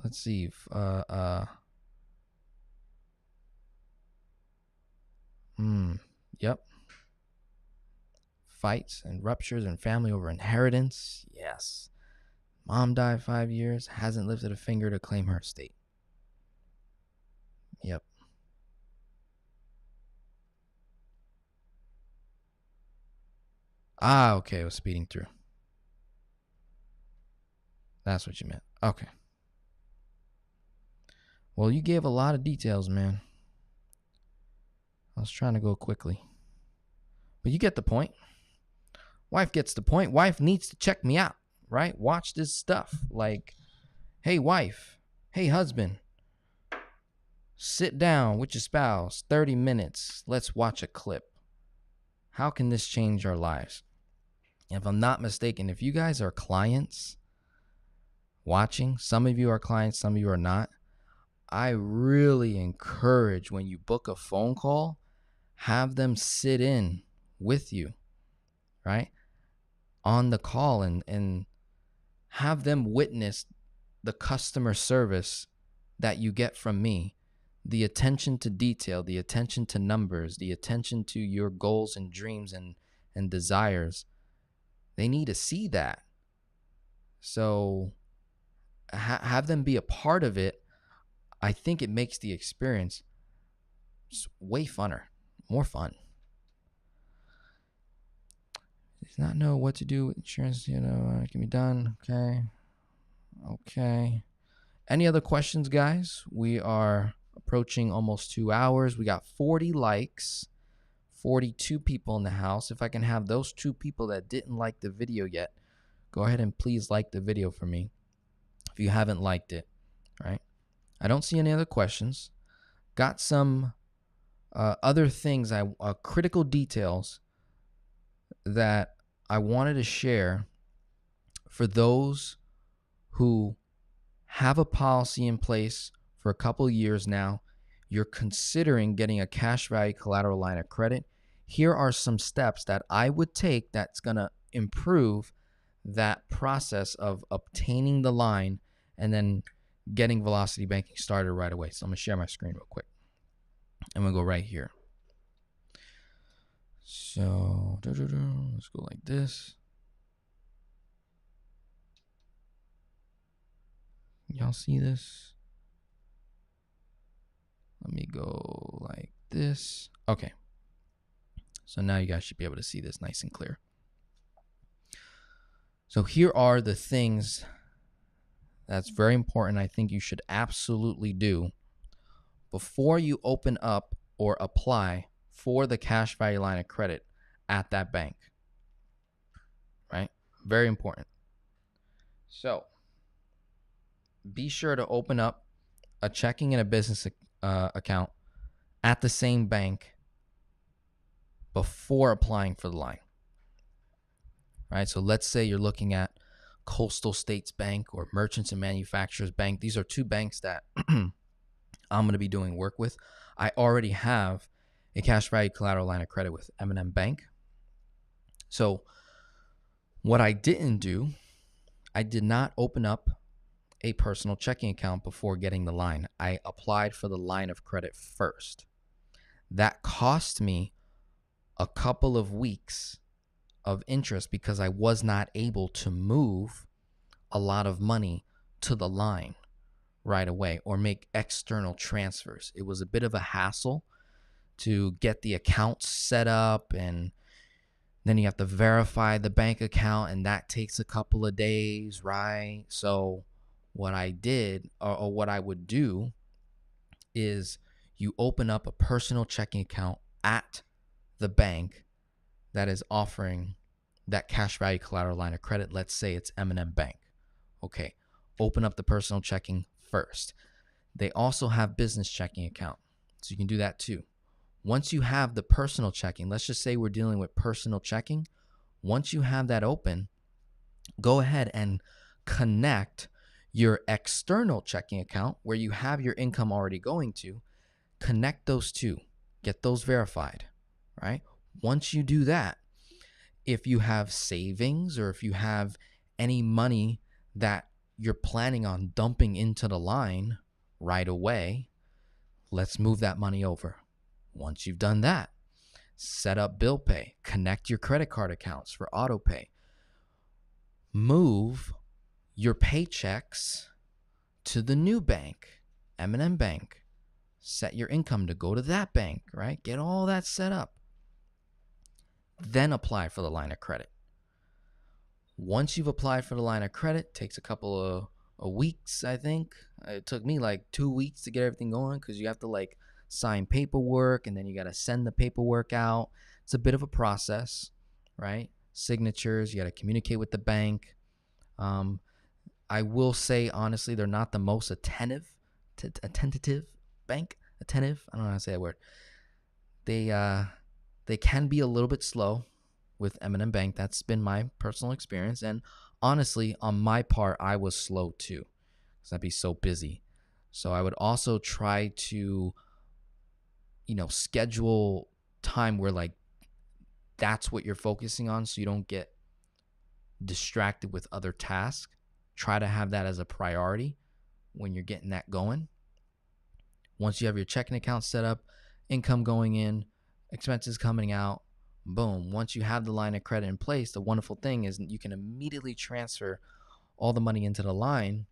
S1: Let's see. Yep. Fights and ruptures in family over inheritance. Yes. Mom died 5 years, hasn't lifted a finger to claim her estate. Yep. Okay, it was speeding through. That's what you meant. Okay. Well, you gave a lot of details, man. I was trying to go quickly. But you get the point. Wife gets the point. Wife needs to check me out, right? Watch this stuff. Like, hey, wife. Hey, husband. Sit down with your spouse. 30 minutes. Let's watch a clip. How can this change our lives? If I'm not mistaken, if you guys are clients watching, some of you are clients, some of you are not, I really encourage when you book a phone call, have them sit in with you, right? On the call and have them witness the customer service that you get from me, the attention to detail, the attention to numbers, the attention to your goals and dreams and desires. They need to see that. So have them be a part of it. I think it makes the experience way funner, more fun. Does not know what to do with insurance, can be done. Okay. Any other questions, guys? We are approaching almost 2 hours. We got 40 likes, 42 people in the house. If I can have those 2 people that didn't like the video yet, go ahead and please like the video for me if you haven't liked it, right? I don't see any other questions. Got some other things, critical details that I wanted to share for those who have a policy in place for a couple of years now. You're considering getting a cash value collateral line of credit. Here are some steps that I would take that's going to improve that process of obtaining the line and then getting Velocity Banking started right away. So I'm going to share my screen real quick. I'm going to go right here. So let's go like this. Y'all see this? Let me go like this. Okay. So now you guys should be able to see this nice and clear. So here are the things that's very important. I think you should absolutely do before you open up or apply for the cash value line of credit at that bank, right? Very important. So be sure to open up a checking and a business account at the same bank before applying for the line, right? So let's say you're looking at Coastal States Bank or Merchants and Manufacturers Bank. These are 2 banks that I'm going to be doing work with. I already have a cash value collateral line of credit with M&M Bank. So what I didn't do, I did not open up a personal checking account before getting the line. I applied for the line of credit first. That cost me a couple of weeks of interest because I was not able to move a lot of money to the line right away or make external transfers. It was a bit of a hassle to get the accounts set up, and then you have to verify the bank account, and that takes a couple of days, right? So what I did, or what I would do, is you open up a personal checking account at the bank that is offering that cash value collateral line of credit. Let's say it's M&M Bank. Okay, open up the personal checking first. They also have business checking account, so you can do that too. Once you have the personal checking, let's just say we're dealing with personal checking. Once you have that open, go ahead and connect your external checking account where you have your income already going to. Connect those 2, get those verified, right? Once you do that, if you have savings or if you have any money that you're planning on dumping into the line right away, let's move that money over. Once you've done that, set up bill pay, connect your credit card accounts for auto pay, move your paychecks to the new bank, M&M Bank, set your income to go to that bank, right? Get all that set up. Then apply for the line of credit. Once you've applied for the line of credit, takes a couple of weeks, I think. It took me like 2 weeks to get everything going because you have to like sign paperwork and then you got to send the paperwork out. It's a bit of a process, right? Signatures, you got to communicate with the bank. I will say, honestly, they're not the most attentive bank. Attentive? I don't know how to say that word. They can be a little bit slow with M&M Bank. That's been my personal experience. And honestly, on my part, I was slow too because I'd be so busy. So I would also try to, schedule time where like that's what you're focusing on so you don't get distracted with other tasks. Try to have that as a priority when you're getting that going. Once you have your checking account set up, income going in, expenses coming out, boom. Once you have the line of credit in place, the wonderful thing is you can immediately transfer all the money into the line.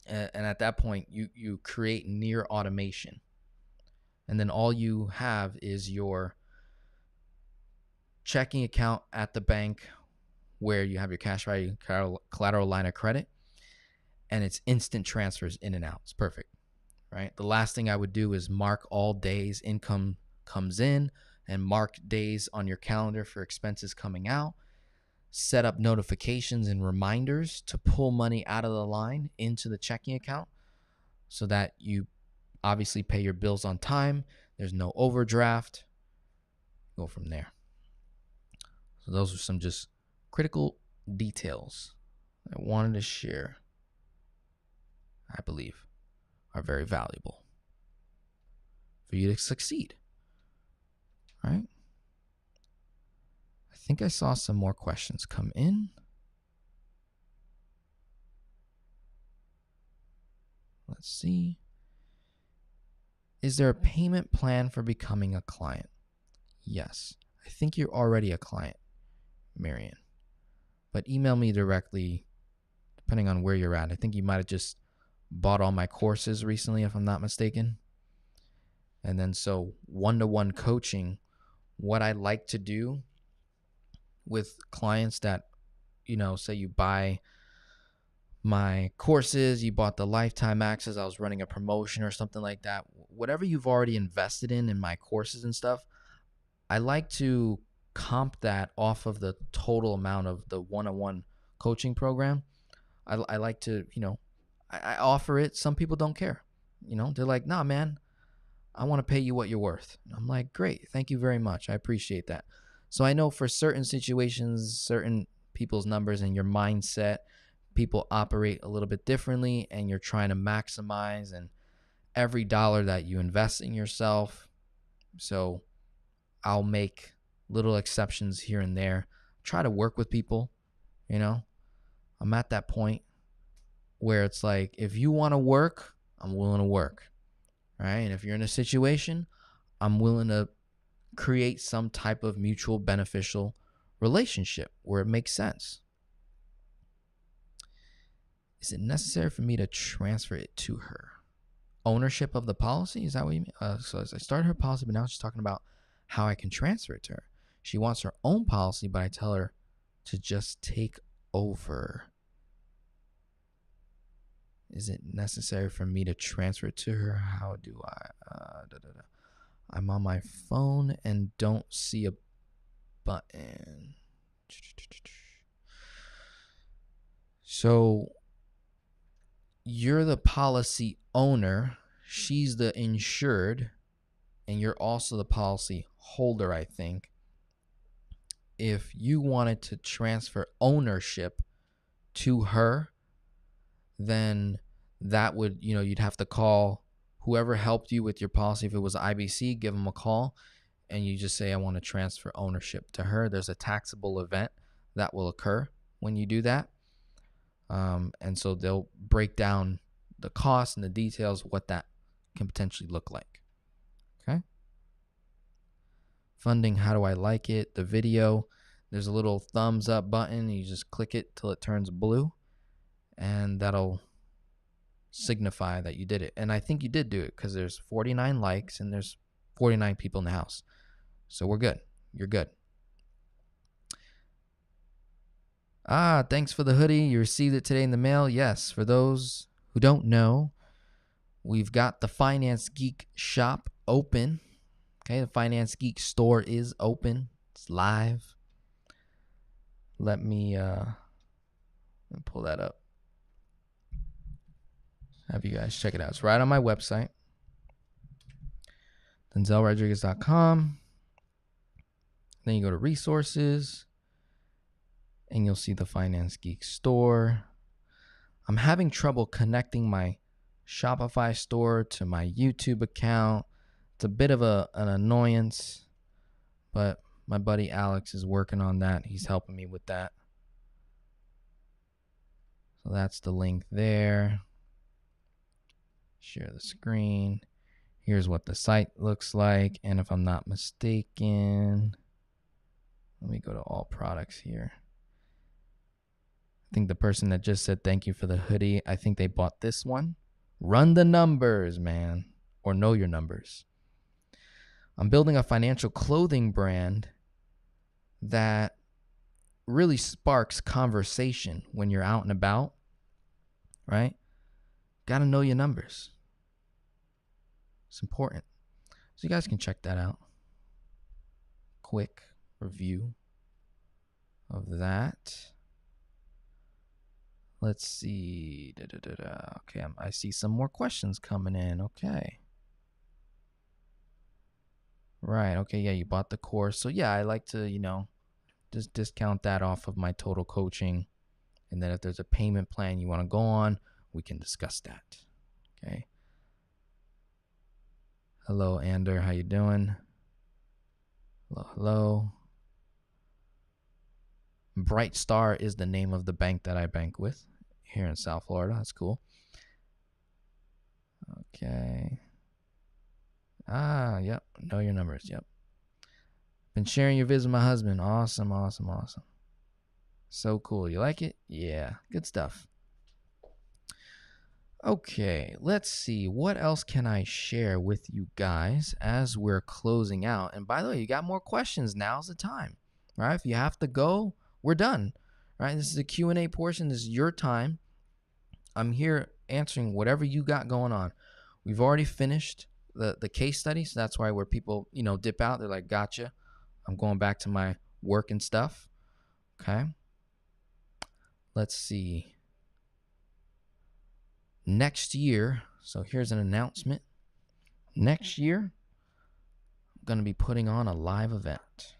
S1: And at that point, you create near automation. And then all you have is your checking account at the bank where you have your cash value collateral line of credit, and it's instant transfers in and out. It's perfect, right? The last thing I would do is mark all days income comes in and mark days on your calendar for expenses coming out. Set up notifications and reminders to pull money out of the line into the checking account so that you obviously pay your bills on time. There's no overdraft. Go from there. So those are some just critical details I wanted to share, I believe, are very valuable for you to succeed. All right? I think I saw some more questions come in. Let's see. Is there a payment plan for becoming a client? Yes. I think you're already a client, Marion. But email me directly, depending on where you're at. I think you might have just bought all my courses recently, if I'm not mistaken. And then so one-to-one coaching, what I like to do with clients that, say you buy my courses, you bought the lifetime access, I was running a promotion or something like that. Whatever you've already invested in my courses and stuff, I like to comp that off of the total amount of the one-on-one coaching program. I like to, I offer it. Some people don't care. They're like, nah, man, I want to pay you what you're worth. I'm like, great. Thank you very much. I appreciate that. So I know for certain situations, certain people's numbers and your mindset, people operate a little bit differently, and you're trying to maximize and every dollar that you invest in yourself. So I'll make little exceptions here and there. Try to work with people, I'm at that point where it's like, if you want to work, I'm willing to work, right? And if you're in a situation, I'm willing to create some type of mutual beneficial relationship where it makes sense. Is it necessary for me to transfer it to her? Ownership of the policy? Is that what you mean? So as I started her policy, but now she's talking about how I can transfer it to her. She wants her own policy, but I tell her to just take over. Is it necessary for me to transfer it to her? How do I? I'm on my phone and don't see a button. So you're the policy owner. She's the insured. And you're also the policy holder, I think. If you wanted to transfer ownership to her, then that would, you'd have to call whoever helped you with your policy. If it was IBC, give them a call and you just say, I want to transfer ownership to her. There's a taxable event that will occur when you do that. And so they'll break down the cost and the details, what that can potentially look like. Okay. Funding, how do I like it? The video, there's a little thumbs up button. You just click it till it turns blue, and that'll signify that you did it. And I think you did do it because there's 49 likes and there's 49 people in the house. So we're good. You're good. Thanks for the hoodie. You received it today in the mail. Yes, for those who don't know, we've got the Finance Geek shop open. Okay, the Finance Geek store is open. It's live. Let me pull that up. Have you guys check it out. It's right on my website, denzelrodriguez.com. Then you go to resources, and you'll see the Finance Geek store. I'm having trouble connecting my Shopify store to my YouTube account. It's a bit of an annoyance, but my buddy Alex is working on that. He's helping me with that. So that's the link there. Share the screen. Here's what the site looks like. And if I'm not mistaken, let me go to all products here. I think the person that just said thank you for the hoodie, I think they bought this one. Run the numbers, man. Or know your numbers. I'm building a financial clothing brand that really sparks conversation when you're out and about, right? Got to know your numbers. It's important. So you guys can check that out. Quick review of that. Let's see. Okay, I see some more questions coming in. Okay. Right. Okay. Yeah, you bought the course. So yeah, I like to, just discount that off of my total coaching. And then if there's a payment plan you want to go on, we can discuss that. Okay. Hello, Ander. How you doing? Hello. Bright Star is the name of the bank that I bank with here in South Florida. That's cool. Okay. Yep. Know your numbers. Yep. Been sharing your vids with my husband. Awesome. So cool. You like it? Yeah. Good stuff. Okay, let's see. What else can I share with you guys as we're closing out? And by the way, you got more questions. Now's the time, right? If you have to go, we're done, right? This is the Q&A portion. This is your time. I'm here answering whatever you got going on. We've already finished the case study, so that's why where people, dip out. They're like, gotcha. I'm going back to my work and stuff. Okay. Let's see. Next year, so here's an announcement. Next year, I'm going to be putting on a live event.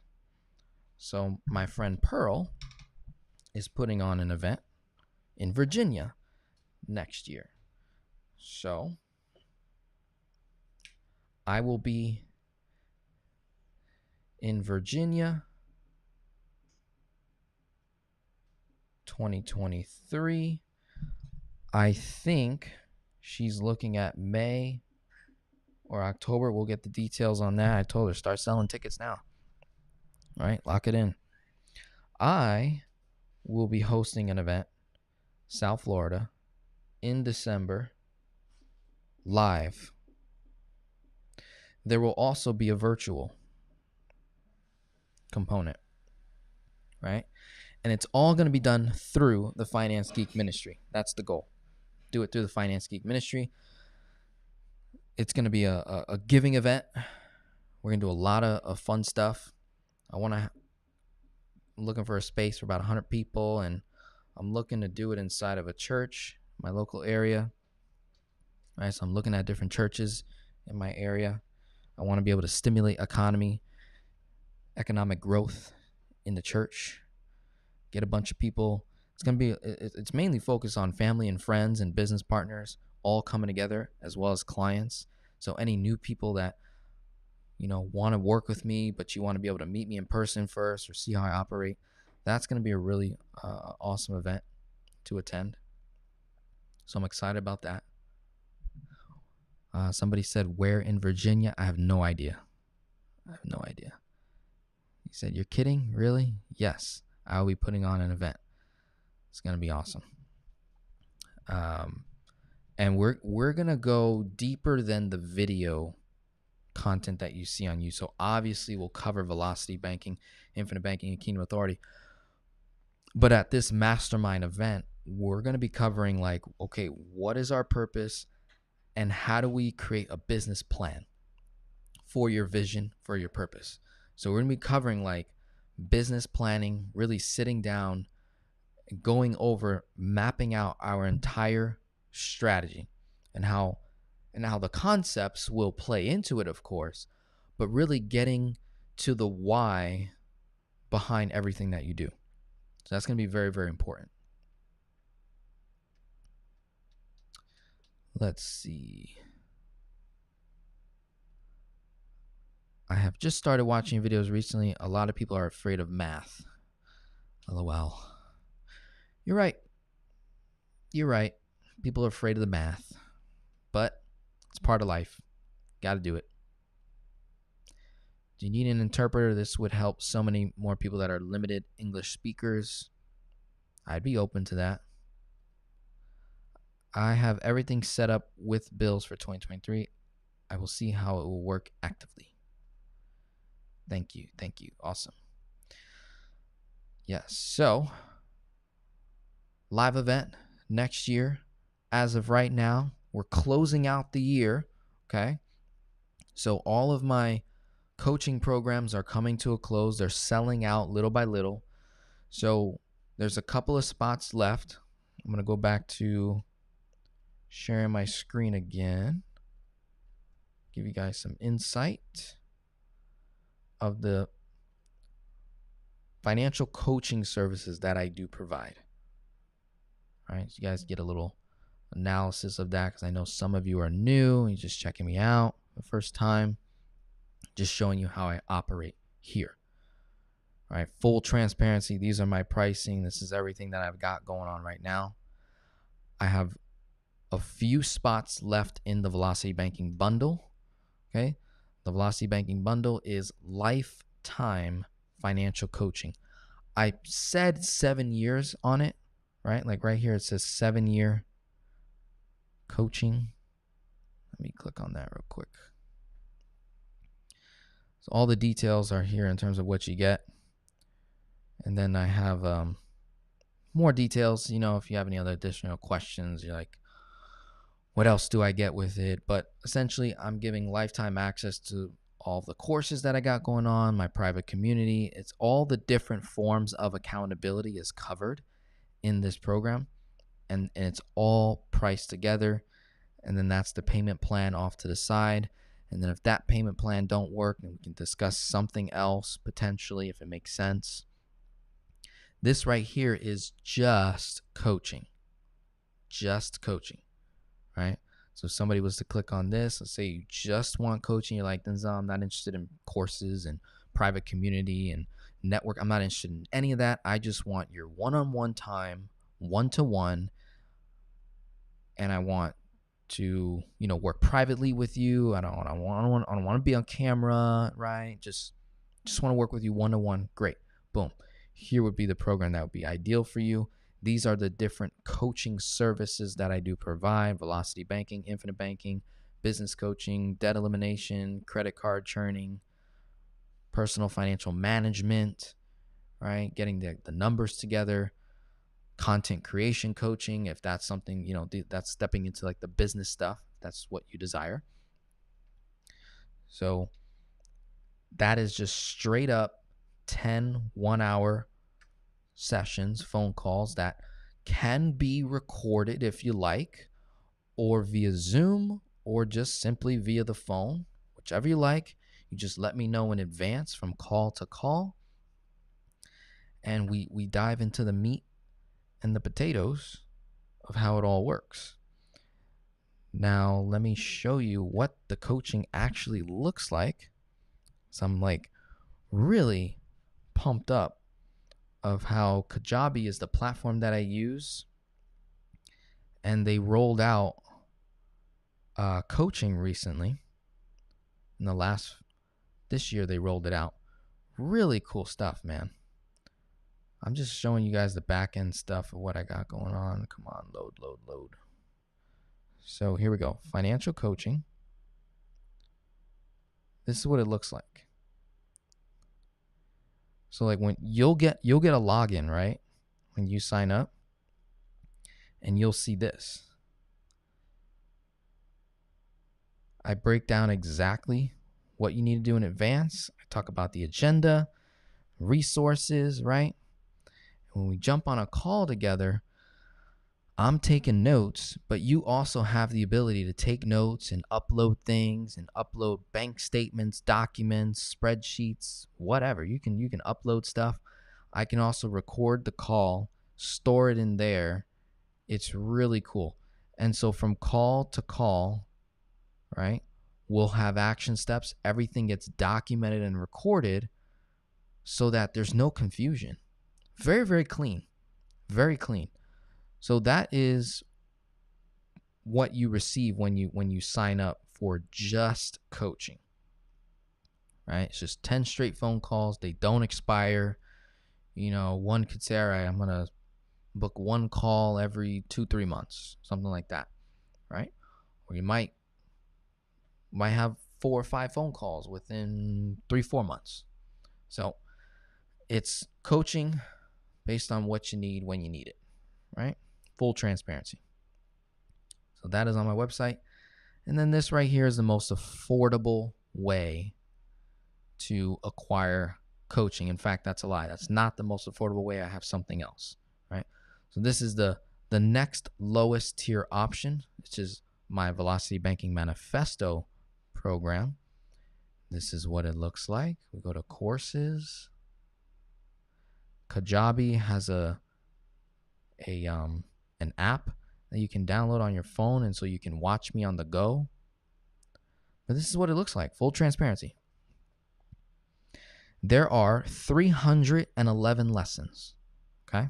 S1: So my friend Pearl is putting on an event in Virginia next year. So I will be in Virginia 2023. I think she's looking at May or October. We'll get the details on that. I told her, start selling tickets now. All right, lock it in. I will be hosting an event, South Florida, in December, live. There will also be a virtual component, right? And it's all going to be done through the Finance Geek Ministry. That's the goal. Do it through the Finance Geek Ministry. It's going to be a giving event. We're going to do a lot of fun stuff. I'm looking for a space for about 100 people, and I'm looking to do it inside of a church, my local area. All right, so I'm looking at different churches in my area. I want to be able to stimulate economic growth in the church, get a bunch of people. It's mainly focused on family and friends and business partners all coming together, as well as clients. So any new people that, want to work with me, but you want to be able to meet me in person first or see how I operate, that's going to be a really awesome event to attend. So I'm excited about that. Somebody said, where in Virginia? I have no idea. He said, you're kidding? Really? Yes. I'll be putting on an event. It's going to be awesome. And we're going to go deeper than the video content that you see on you. So obviously we'll cover velocity banking, infinite banking, and Kingdom Authority. But at this mastermind event, we're going to be covering okay, what is our purpose and how do we create a business plan for your vision, for your purpose? So we're going to be covering business planning, really sitting down, going over, mapping out our entire strategy and how the concepts will play into it, of course, but really getting to the why behind everything that you do. So that's going to be very, very important. Let's see. I have just started watching videos recently. A lot of people are afraid of math. LOL. You're right. People are afraid of the math, but it's part of life. Got to do it. Do you need an interpreter? This would help so many more people that are limited English speakers. I'd be open to that. I have everything set up with bills for 2023. I will see how it will work actively. Thank you. Awesome. Yes. So, live event next year. As of right now, we're closing out the year. Okay. So, all of my coaching programs are coming to a close. They're selling out little by little. So, there's a couple of spots left. I'm going to go back to sharing my screen again. Give you guys some insight of the financial coaching services that I do provide. All right, so you guys get a little analysis of that because I know some of you are new and you're just checking me out the first time. Just showing you how I operate here. All right, full transparency. These are my pricing. This is everything that I've got going on right now. I have a few spots left in the Velocity Banking Bundle. Okay, the Velocity Banking Bundle is lifetime financial coaching. I said 7 years on it, right? Like right here, it says 7-year coaching. Let me click on that real quick. So all the details are here in terms of what you get. And then I have more details, if you have any other additional questions, you're like, what else do I get with it? But essentially, I'm giving lifetime access to all the courses that I got going on, my private community. It's all the different forms of accountability is covered in this program, and it's all priced together. And then that's the payment plan off to the side. And then if that payment plan don't work, then we can discuss something else potentially if it makes sense. This right here is just coaching. Just coaching, right? So if somebody was to click on this, let's say you just want coaching, you're like, Denzel, I'm not interested in courses and private community and network. I'm not interested in any of that. I just want your one-on-one time, one-to-one, and I want to, work privately with you. I don't want to be on camera, right? Just want to work with you one-to-one. Great. Boom. Here would be the program that would be ideal for you. These are the different coaching services that I do provide: Velocity Banking, Infinite Banking, business coaching, debt elimination, credit card churning, personal financial management, right? Getting the numbers together, content creation coaching, if that's something, that's stepping into like the business stuff, that's what you desire. So that is just straight up 10 1-hour sessions, phone calls that can be recorded if you like, or via Zoom, or just simply via the phone, whichever you like. You just let me know in advance from call to call, and we dive into the meat and the potatoes of how it all works. Now, let me show you what the coaching actually looks like. So I'm like really pumped up of how Kajabi is the platform that I use. And they rolled out coaching recently. This year they rolled it out. Really cool stuff, man. I'm just showing you guys the back end stuff of what I got going on. Come on, load. So here we go. Financial coaching. This is what it looks like. So like when you'll get a login, right? When you sign up, and you'll see this. I break down exactly what you need to do in advance. I talk about the agenda, resources, right? When we jump on a call together, I'm taking notes, but you also have the ability to take notes and upload things and upload bank statements, documents, spreadsheets, whatever. You can upload stuff. I can also record the call, store it in there. It's really cool. And so from call to call, right, we'll have action steps. Everything gets documented and recorded so that there's no confusion. Very, very clean. Very clean. So that is what you receive when you sign up for just coaching, right? It's just 10 straight phone calls. They don't expire. One could say, all right, I'm going to book one call every 2-3 months, something like that, right? Or you might have 4 or 5 phone calls within 3-4 months. So it's coaching based on what you need when you need it, right? Full transparency. So that is on my website. And then this right here is the most affordable way to acquire coaching. In fact, that's a lie. That's not the most affordable way. I have something else, right? So this is the next lowest tier option, which is my Velocity Banking Manifesto program. This is what it looks like. We go to courses. Kajabi has an app that you can download on your phone, and so you can watch me on the go. But this is what it looks like, full transparency. There are 311 lessons, okay?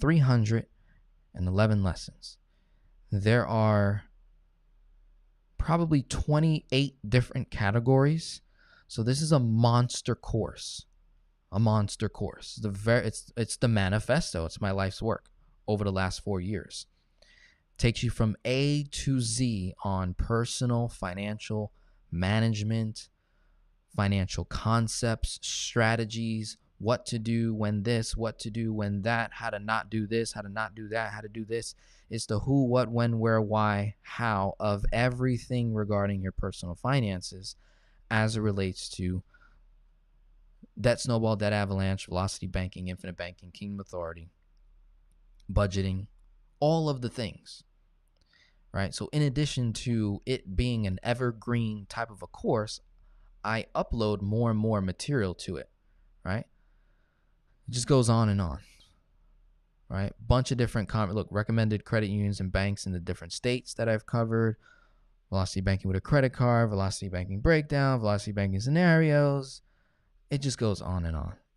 S1: 311 lessons. There are probably 28 different categories. So this is a monster course. A monster course. It's the manifesto. It's my life's work over the last 4 years. Takes you from A to Z on personal financial management, financial concepts, strategies, what to do when this, what to do when that, how to not do this, how to not do that, how to do this. It's the who, what, when, where, why, how of everything regarding your personal finances as it relates to Debt Snowball, Debt Avalanche, Velocity Banking, Infinite Banking, Kingdom Authority, budgeting, all of the things, right? So in addition to it being an evergreen type of a course, I upload more and more material to it, right? It just goes on and on, right? Bunch of different recommended credit unions and banks in the different states that I've covered, Velocity Banking with a credit card, Velocity Banking breakdown, Velocity Banking scenarios. It just goes on.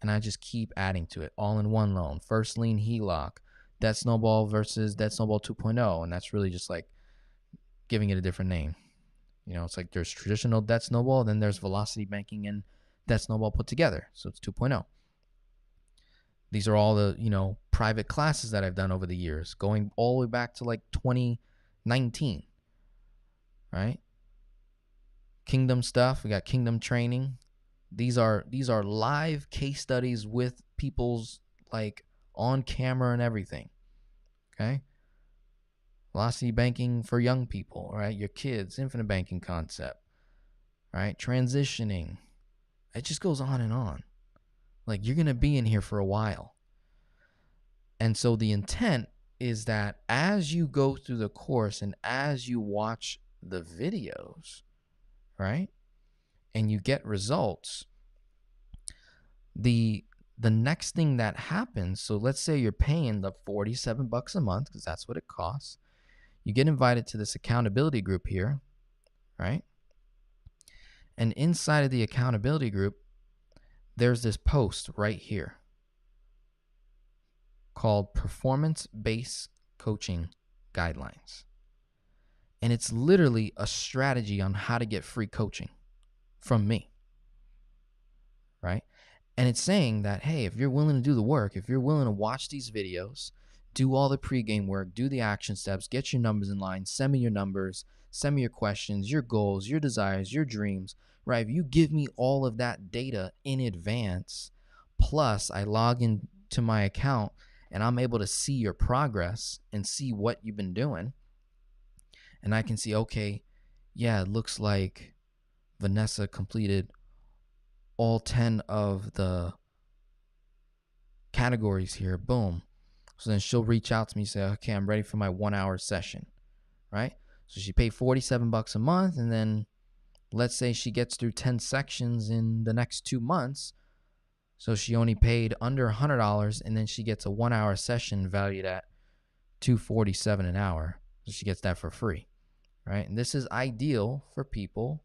S1: And I just keep adding to it. All-in-one loan, first lien HELOC, Debt Snowball versus Debt Snowball 2.0. And that's really just like giving it a different name. You know, it's like there's traditional Debt Snowball, then there's Velocity Banking and Debt Snowball put together. So it's 2.0. These are all the, private classes that I've done over the years, going all the way back to like 2019, right? Kingdom stuff. We got Kingdom training. These are live case studies with people's like on camera and everything. Okay. Velocity Banking for young people, right? Your kids, infinite banking concept, right? Transitioning. It just goes on and on. Like you're going to be in here for a while. And so the intent is that as you go through the course and as you watch the videos, right? And you get results, the next thing that happens, so let's say you're paying the $47 a month because that's what it costs. You get invited to this accountability group here, right? And inside of the accountability group, there's this post right here called Performance-Based Coaching Guidelines. And it's literally a strategy on how to get free coaching from me, right? And it's saying that, hey, if you're willing to do the work, if you're willing to watch these videos, do all the pregame work, do the action steps, get your numbers in line, send me your numbers, send me your questions, your goals, your desires, your dreams, right? If you give me all of that data in advance, plus I log into my account and I'm able to see your progress and see what you've been doing. And I can see, okay, yeah, it looks like Vanessa completed all 10 of the categories here. Boom. So then she'll reach out to me and say, okay, I'm ready for my 1 hour session, right? So she paid $47 a month. And then let's say she gets through 10 sections in the next 2 months. So she only paid under $100, and then she gets a 1 hour session valued at $247 an hour. So she gets that for free, right? And this is ideal for people,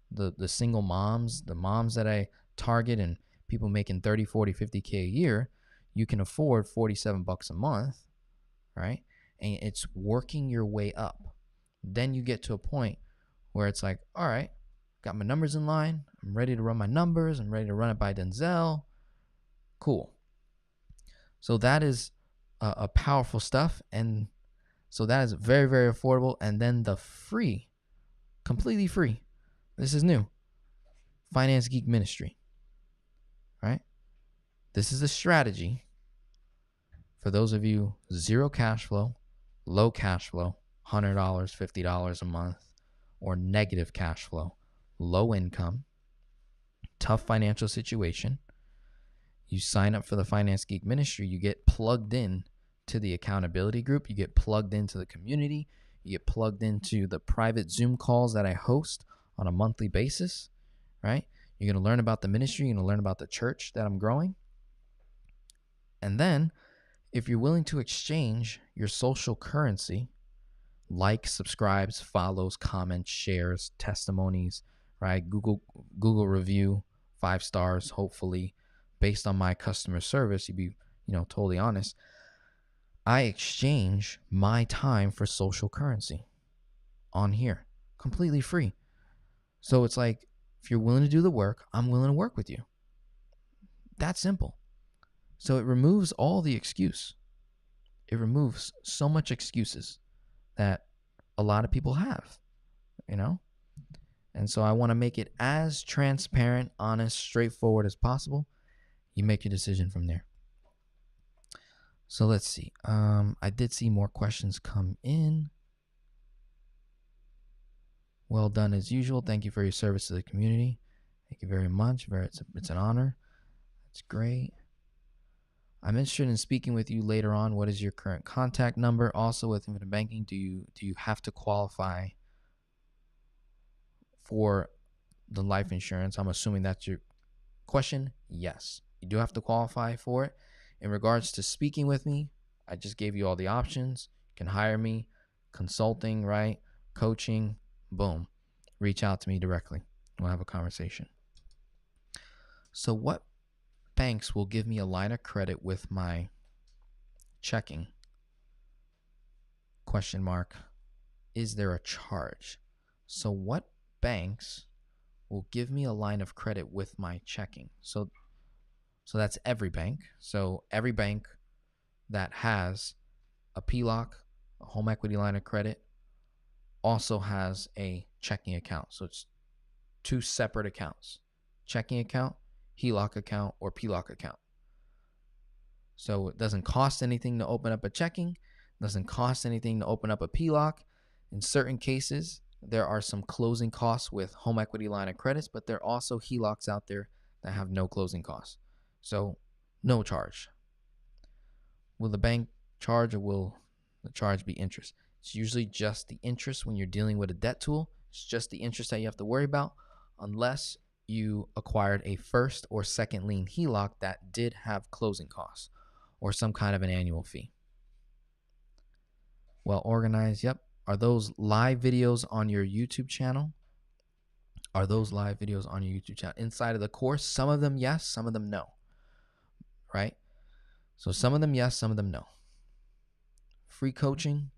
S1: the single moms, the moms that I target, and people making 30, 40, 50K a year. You can afford $47 a month, right? And it's working your way up. Then you get to a point where it's like, all right, got my numbers in line. I'm ready to run my numbers. I'm ready to run it by Denzel. Cool. So that is a powerful stuff. And so that is very, very affordable. And then the free, completely free. This is new. Finance Geek Ministry. right? This is a strategy for those of you zero cash flow, low cash flow, $100, $50 a month, or negative cash flow, low income, tough financial situation. You sign up for the Finance Geek Ministry, you get plugged in to the accountability group, you get plugged into the community, you get plugged into the private Zoom calls that I host on a monthly basis, right? You're going to learn about the ministry, you're going to learn about the church that I'm growing. And then, if you're willing to exchange your social currency, likes, subscribes, follows, comments, shares, testimonies, right? Google review, 5 stars, hopefully, based on my customer service, you'd be, totally honest. I exchange my time for social currency on here, completely free. So it's like, if you're willing to do the work, I'm willing to work with you. That's simple. So it removes all the excuse. It removes so much excuses that a lot of people have, And so I want to make it as transparent, honest, straightforward as possible. You make your decision from there. So let's see. I did see more questions come in. Well done as usual. Thank you for your service to the community. Thank you very much. It's an honor. That's great. I'm interested in speaking with you later on. What is your current contact number? Also, with infinite banking, do you have to qualify for the life insurance? I'm assuming that's your question. Yes, you do have to qualify for it. In regards to speaking with me, I just gave you all the options. You can hire me, consulting, right? Coaching, boom. Reach out to me directly. We'll have a conversation. So what banks will give me a line of credit with my checking? Question mark. Is there a charge? So what banks will give me a line of credit with my checking? So that's every bank. So every bank that has a PLOC, a home equity line of credit, also has a checking account. So it's 2 separate accounts: checking account, HELOC account, or PLOC account. So it doesn't cost anything to open up a checking, doesn't cost anything to open up a PLOC. In certain cases, there are some closing costs with home equity line of credits, but there are also HELOCs out there that have no closing costs. So no charge. Will the bank charge, or will the charge be interest? It's usually just the interest when you're dealing with a debt tool. It's just the interest that you have to worry about, unless you acquired a first or second lien HELOC that did have closing costs or some kind of an annual fee. Well organized, yep. Are those live videos on your YouTube channel? Inside of the course? Some of them yes, some of them no. Right? So some of them yes, some of them no. Free coaching?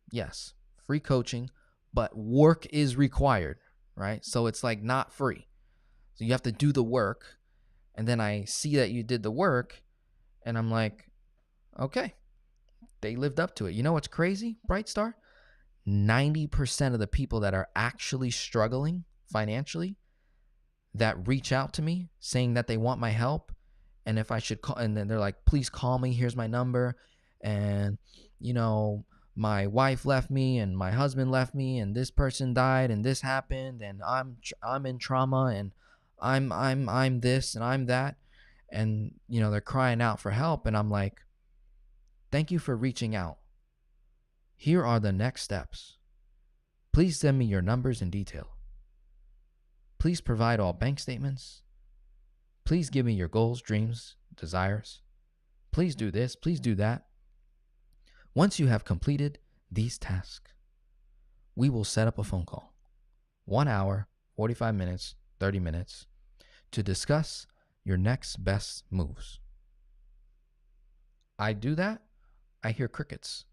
S1: Yes. Free coaching, but work is required, right? So it's like not free. So you have to do the work, and then I see that you did the work, and I'm like, okay, they lived up to it. You know what's crazy, Bright Star? 90% of the people that are actually struggling financially that reach out to me saying that they want my help, and if I should call, and then they're like, please call me, here's my number, and my wife left me and my husband left me and this person died and this happened and I'm in trauma and I'm this and I'm that, and they're crying out for help, and I'm like, thank you for reaching out. Here are the next steps. Please send me your numbers in detail. Please provide all bank statements. Please give me your goals, dreams, desires. Please do this, please do that. Once you have completed these tasks, we will set up a phone call, 1 hour, 45 minutes, 30 minutes, to discuss your next best moves. I do that, I hear crickets.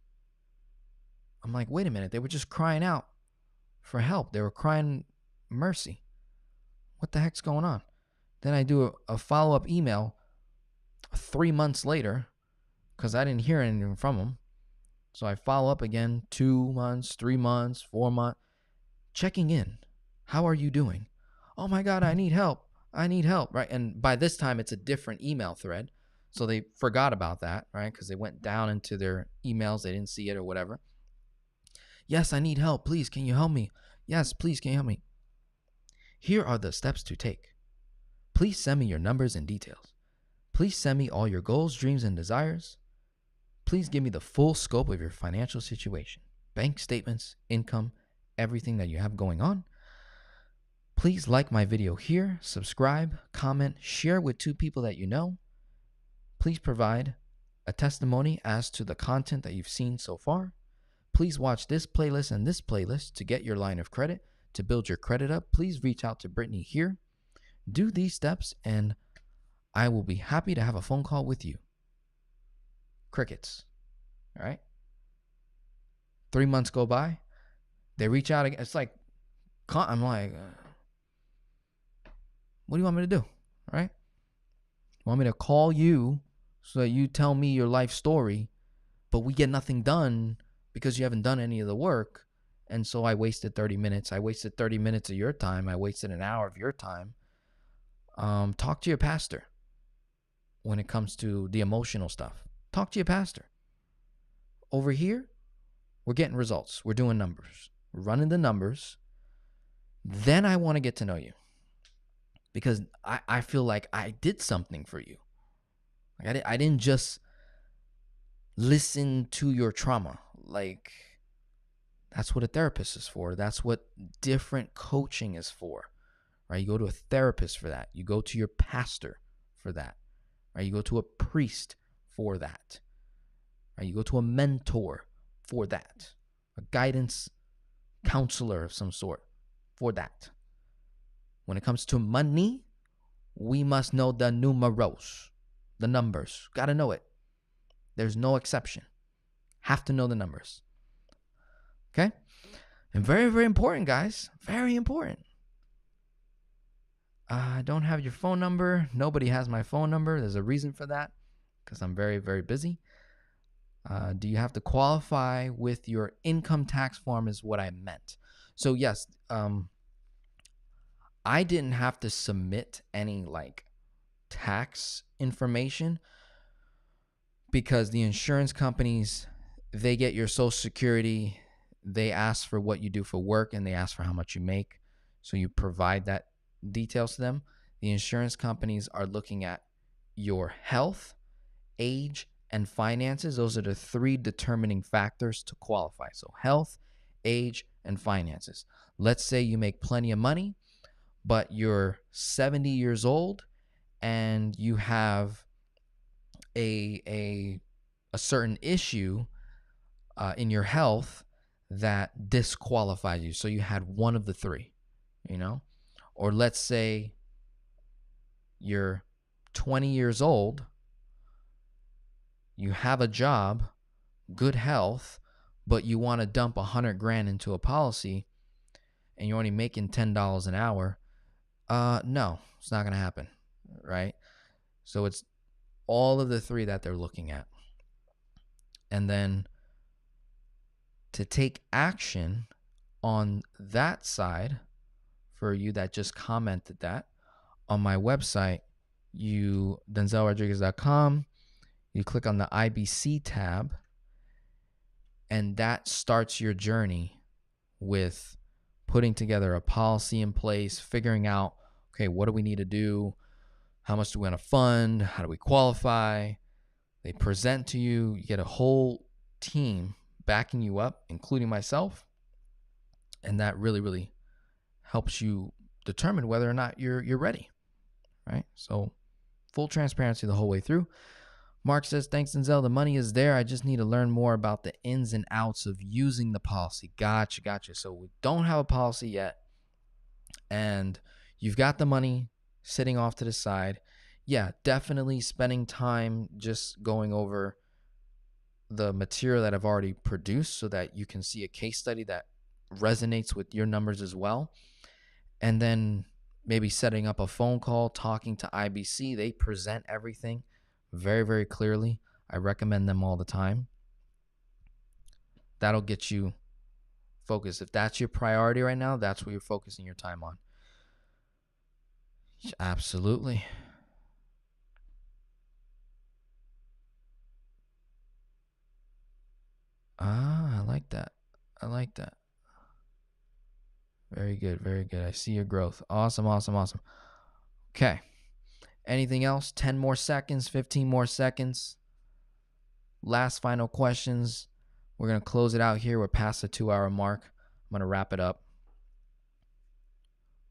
S1: I'm like, wait a minute, they were just crying out for help. They were crying mercy. What the heck's going on? Then I do a follow-up email 3 months later because I didn't hear anything from them. So I follow up again 2 months, 3 months, 4 months, checking in. How are you doing? Oh my God, I need help. I need help, right? And by this time, it's a different email thread. So they forgot about that, right? Because they went down into their emails. They didn't see it or whatever. Yes, I need help. Please, can you help me? Yes, please, can you help me? Here are the steps to take. Please send me your numbers and details. Please send me all your goals, dreams, and desires. Please give me the full scope of your financial situation, bank statements, income, everything that you have going on. Please like my video here, subscribe, comment, share with 2 people that you know. Please provide a testimony as to the content that you've seen so far. Please watch this playlist and this playlist to get your line of credit, to build your credit up. Please reach out to Brittany here. Do these steps and I will be happy to have a phone call with you. Crickets. All right. 3 months go by. They reach out again. It's like, I'm like, what do you want me to do? All right. You want me to call you so that you tell me your life story, but we get nothing done because you haven't done any of the work. And so I wasted 30 minutes. I wasted 30 minutes of your time. I wasted an hour of your time. Talk to your pastor when it comes to the emotional stuff. Talk to your pastor. Over here, we're getting results. We're doing numbers. We're running the numbers. Then I want to get to know you because I feel like I did something for you. Like I didn't just listen to your trauma. Like, that's what a therapist is for. That's what different coaching is for, right? You go to a therapist for that. You go to your pastor for that, right? You go to a priest for that, right? You go to a mentor for that, a guidance counselor of some sort for that. When it comes to money, we must know the numeros, the numbers. Got to know it. There's no exception. Have to know the numbers. Okay? And very, very important, guys. Very important. I don't have your phone number. Nobody has my phone number. There's a reason for that because I'm very, very busy. Do you have to qualify with your income tax form is what I meant. So yes, I didn't have to submit any like tax information because the insurance companies, they get your social security, they ask for what you do for work, and they ask for how much you make. So you provide that details to them. The insurance companies are looking at your health, age, and finances. Those are the 3 determining factors to qualify. So health, age, and finances. Let's say you make plenty of money, but you're 70 years old and you have a certain issue in your health that disqualifies you. So you had one of the 3, you know? Or let's say you're 20 years old, you have a job, good health, but you want to dump $100,000 into a policy and you're only making $10 an hour. No, it's not going to happen, right? So it's all of the 3 that they're looking at. And then to take action on that side, for you that just commented that, on my website, denzelrodriguez.com, you click on the IBC tab, and that starts your journey with putting together a policy in place, figuring out, okay, what do we need to do? How much do we want to fund? How do we qualify? They present to you. You get a whole team backing you up, including myself. And that really, really helps you determine whether or not you're ready, right? So full transparency the whole way through. Mark says, thanks, Denzel. The money is there. I just need to learn more about the ins and outs of using the policy. Gotcha. So we don't have a policy yet. And you've got the money sitting off to the side. Yeah, definitely spending time just going over the material that I've already produced so that you can see a case study that resonates with your numbers as well. And then maybe setting up a phone call, talking to IBC. They present everything very, very clearly. I recommend them all the time. That'll get you focused. If that's your priority right now, that's what you're focusing your time on. Absolutely. Ah, I like that. I like that. Very good. Very good. I see your growth. Awesome, awesome, awesome. Okay. Anything else? 10 more seconds, 15 more seconds. Last final questions. We're going to close it out here. We're past the 2-hour mark. I'm going to wrap it up.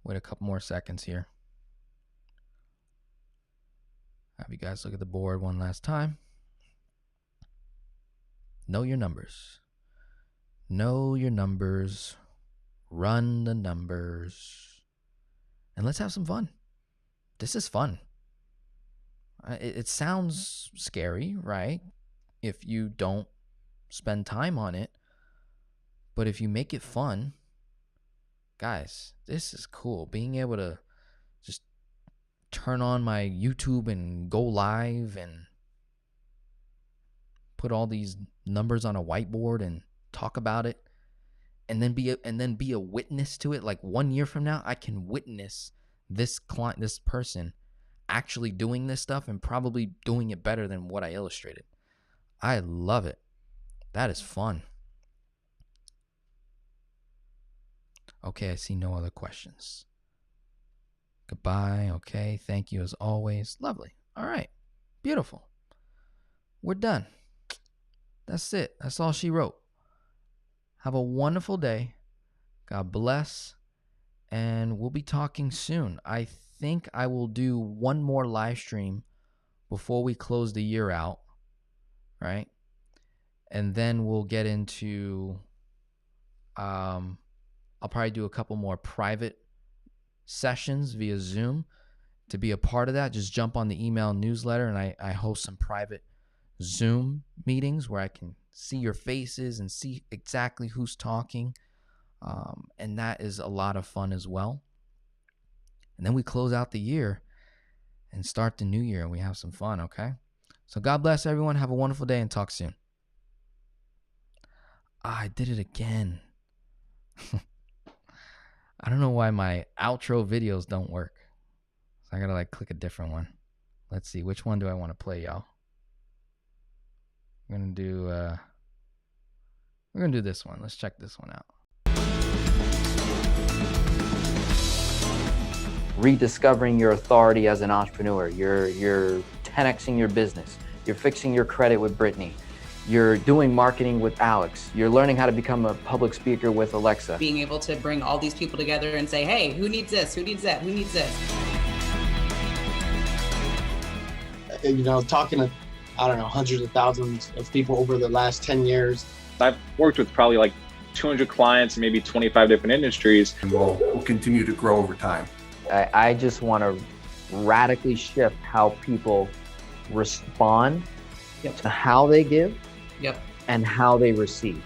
S1: Wait a couple more seconds here. Have you guys look at the board one last time. Know your numbers. Know your numbers. Run the numbers. And let's have some fun. This is fun. It sounds scary, right? If you don't spend time on it. But if you make it fun, guys, this is cool. Being able to just turn on my YouTube and go live and put all these numbers on a whiteboard and talk about it, and then be a witness to it. Like 1 year from now, I can witness this client, this person actually doing this stuff and probably doing it better than what I illustrated. I love it. That is fun. Okay, I see no other questions. Goodbye. Okay, thank you as always. Lovely. All right, beautiful. We're done. That's it. That's all she wrote. Have a wonderful day. God bless. And we'll be talking soon. I think I will do one more live stream before we close the year out, right? And then we'll get into, I'll probably do a couple more private sessions via Zoom. To be a part of that, just jump on the email newsletter, and I host some private Zoom meetings where I can see your faces and see exactly who's talking. And that is a lot of fun as well. And then we close out the year and start the new year, and we have some fun, okay? So God bless everyone. Have a wonderful day and talk soon. I did it again. I don't know why my outro videos don't work. So I gotta like click a different one. Let's see, which one do I want to play, y'all? We're gonna do this one. Let's check this one out. Rediscovering your authority as an entrepreneur. You're 10xing your business. You're fixing your credit with Brittany. You're doing marketing with Alex. You're learning how to become a public speaker with Alexa.
S2: Being able to bring all these people together and say, hey, who needs this? Who needs that? Who needs this?
S3: You know, talking to, I don't know, hundreds of thousands of people over the last 10 years.
S4: I've worked with probably like 200 clients in maybe 25 different industries.
S5: And we'll continue to grow over time.
S6: I just want to radically shift how people respond to how they give and how they receive.